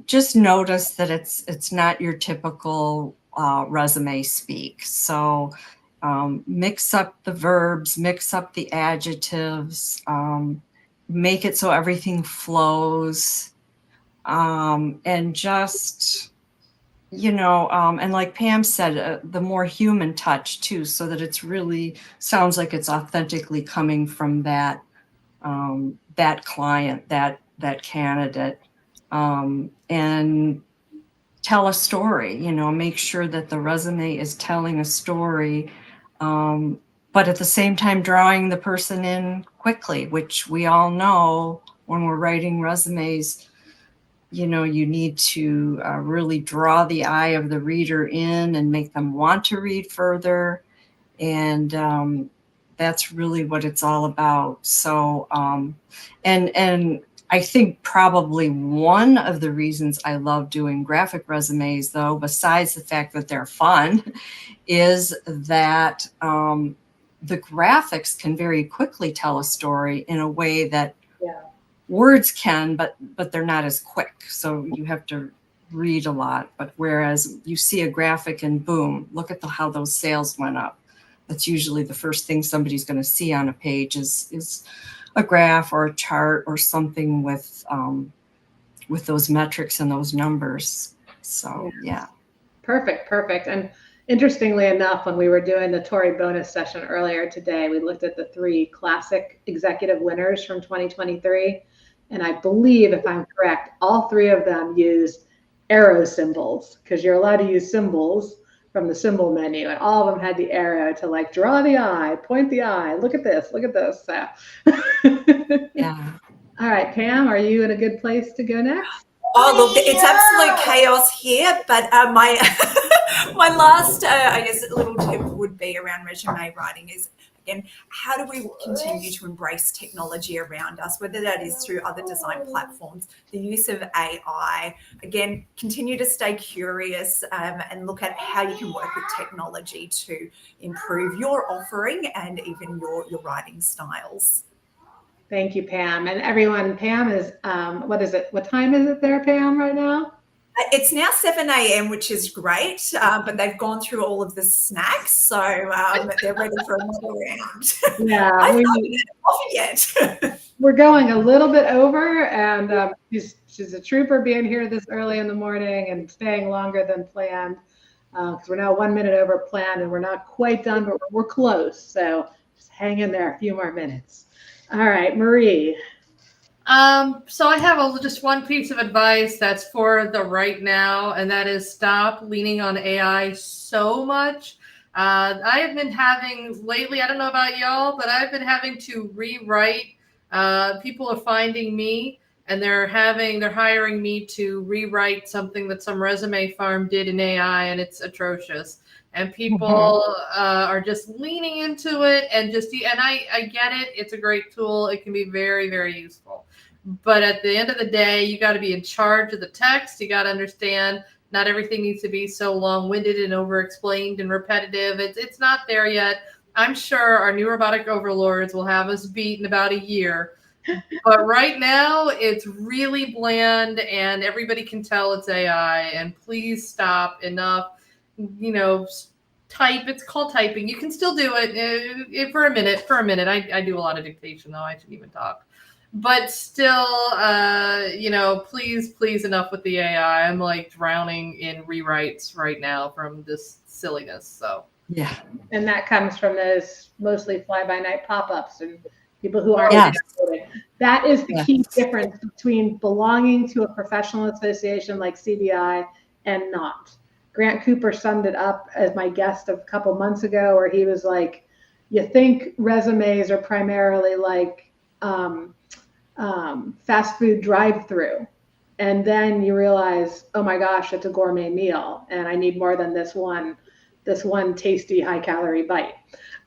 C: Just notice that it's not your typical resume speak. So mix up the verbs, mix up the adjectives, make it so everything flows, and just, and like Pam said, the more human touch too, so that it's really sounds like it's authentically coming from that client, that candidate. And tell a story, make sure that the resume is telling a story, but at the same time drawing the person in quickly, which we all know when we're writing resumes, you need to really draw the eye of the reader in and make them want to read further. And that's really what it's all about. So, and I think probably one of the reasons I love doing graphic resumes, though, besides the fact that they're fun, is that the graphics can very quickly tell a story in a way that words can, but they're not as quick. So you have to read a lot. But whereas you see a graphic and boom, look at how those sales went up. That's usually the first thing somebody's going to see on a page is a graph or a chart or something with those metrics and those numbers. So yeah.
A: Perfect. And interestingly enough, when we were doing the TORI bonus session earlier today, we looked at the 3 classic executive winners from 2023. And I believe, if I'm correct, all 3 of them used arrow symbols, because you're allowed to use symbols from the symbol menu, and all of them had the arrow to like draw the eye, point the eye, look at this. So
B: yeah.
A: All right, Pam, are you in a good place to go next?
B: Oh, look, it's absolute chaos here, but my my last, I guess, little tip would be around resume writing is, again, how do we continue to embrace technology around us, whether that is through other design platforms, the use of AI. Again, continue to stay curious and look at how you can work with technology to improve your offering and even your writing styles.
A: Thank you, Pam. And everyone, Pam is, what is it? What time is it there, Pam, right now?
B: It's now 7 a.m., which is great, but they've gone through all of the snacks, so they're ready for another round.
A: Yeah,
B: I haven't had coffee yet.
A: we're going a little bit over, and she's a trooper being here this early in the morning and staying longer than planned, because we're now 1 minute over planned, and we're not quite done, but we're close. So just hang in there a few more minutes. All right, Marie.
D: So I have just one piece of advice that's for the right now, and that is stop leaning on AI so much. I have been having lately, I don't know about y'all, but I've been having to rewrite. People are finding me and they're hiring me to rewrite something that some resume farm did in AI, and it's atrocious. And people are just leaning into it, and I get it. It's a great tool. It can be very, very useful. But at the end of the day, you got to be in charge of the text. You got to understand not everything needs to be so long-winded and over-explained and repetitive. It's not there yet. I'm sure our new robotic overlords will have us beat in about a year. But right now, it's really bland, and everybody can tell it's AI. And please stop. Enough. Type. It's called typing. You can still do it for a minute. I do a lot of dictation, though. I shouldn't even talk. But still, please, enough with the AI. I'm like drowning in rewrites right now from this silliness. So
C: yeah,
A: and that comes from those mostly fly-by-night pop-ups and people who aren't.
C: Yes.
A: That is the key difference between belonging to a professional association like CDI and not. Grant Cooper summed it up as my guest a couple months ago, where he was like, "You think resumes are primarily like." Fast food drive-through, and then you realize, oh my gosh, it's a gourmet meal, and I need more than this one tasty high-calorie bite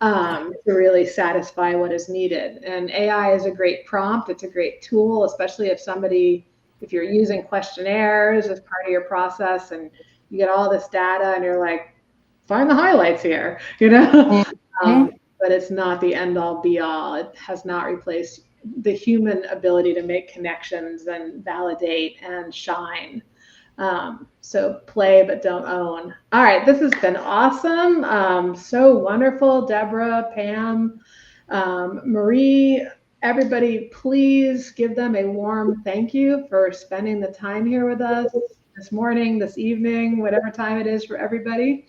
A: to really satisfy what is needed. And AI is a great prompt. It's a great tool, especially if you're using questionnaires as part of your process, and you get all this data, and you're like, find the highlights here, but it's not the end-all be-all. It has not replaced the human ability to make connections and validate and shine. So play, but don't own. All right, this has been awesome. So wonderful, Deborah, Pam, Marie, everybody, please give them a warm thank you for spending the time here with us this morning, this evening, whatever time it is for everybody.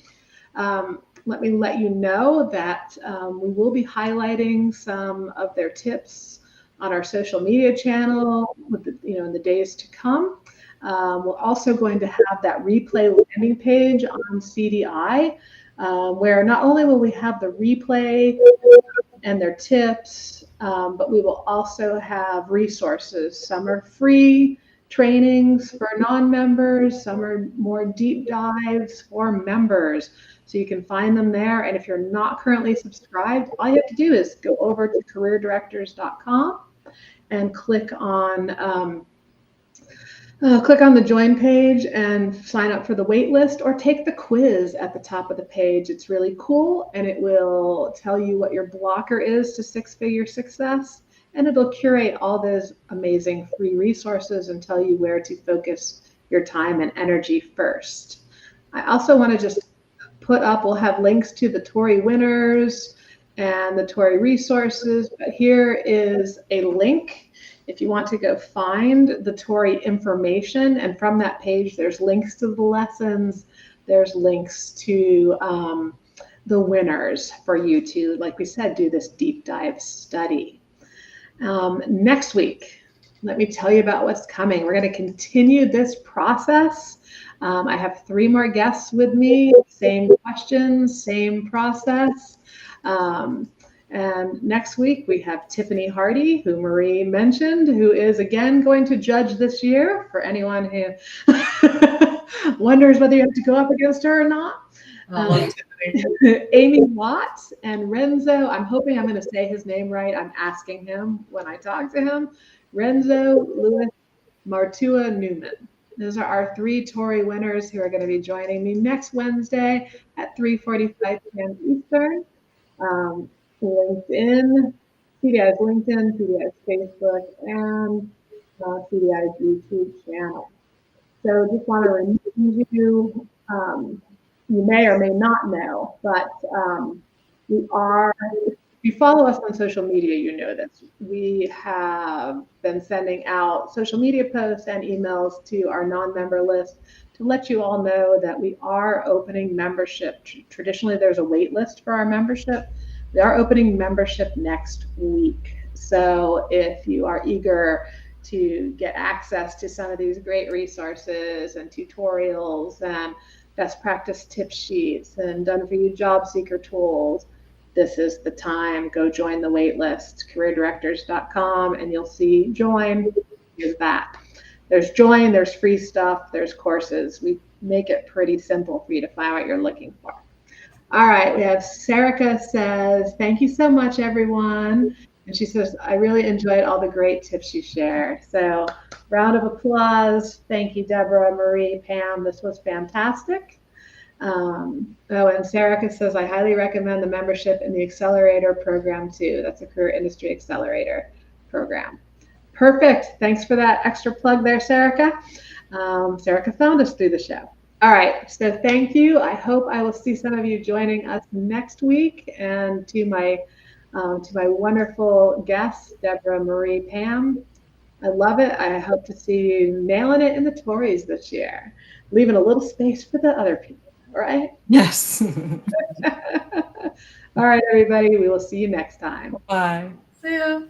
A: Let me let you know that we will be highlighting some of their tips on our social media channel in the days to come. We're also going to have that replay landing page on CDI, where not only will we have the replay and their tips, but we will also have resources. Some are free trainings for non-members, some are more deep dives for members. So you can find them there. And if you're not currently subscribed, all you have to do is go over to careerdirectors.com and click on the join page and sign up for the wait list, or take the quiz at the top of the page. It's really cool, and it will tell you what your blocker is to six-figure success, and it'll curate all those amazing free resources and tell you where to focus your time and energy first. I also want to just we'll have links to the TORI winners and the TORI resources, but here is a link if you want to go find the TORI information, and from that page there's links to the lessons, there's links to the winners for you to, like we said, do this deep dive study. Next week, let me tell you about what's coming. We're going to continue this process. I have 3 more guests with me, same questions, same process. And next week we have Tiffany Hardy, who Marie mentioned, who is again going to judge this year, for anyone who wonders whether you have to go up against her or not. Amy Watts and Renzo, I'm hoping I'm going to say his name right. I'm asking him when I talk to him. Renzo Lewis Martua Newman. Those are our 3 TORI winners who are going to be joining me next Wednesday at 3:45 p.m. Eastern. LinkedIn, CDI's LinkedIn, CDI's Facebook, and CDI's YouTube channel. So just want to remind you, you may or may not know, but we are you follow us on social media, you know this. We have been sending out social media posts and emails to our non-member list to let you all know that we are opening membership. Traditionally, there's a wait list for our membership. We are opening membership next week. So if you are eager to get access to some of these great resources and tutorials and best practice tip sheets and done for you job seeker tools, this is the time. Go join the wait list, careerdirectors.com, and you'll see join is that. There's join, there's free stuff, there's courses. We make it pretty simple for you to find what you're looking for. All right, we have Sarika says, thank you so much, everyone. And she says, I really enjoyed all the great tips you shared. So round of applause. Thank you, Deborah, Marie, Pam. This was fantastic. And Sarika says, I highly recommend the membership in the Accelerator program too. That's a Career Industry Accelerator program. Perfect. Thanks for that extra plug there, Sarika. Sarika found us through the show. All right. So thank you. I hope I will see some of you joining us next week. And to my wonderful guests, Deborah, Marie, Pam, I love it. I hope to see you nailing it in the TORIs this year, leaving a little space for the other people. All right?
C: Yes.
A: All right, everybody. We will see you next time.
C: Bye.
D: See ya.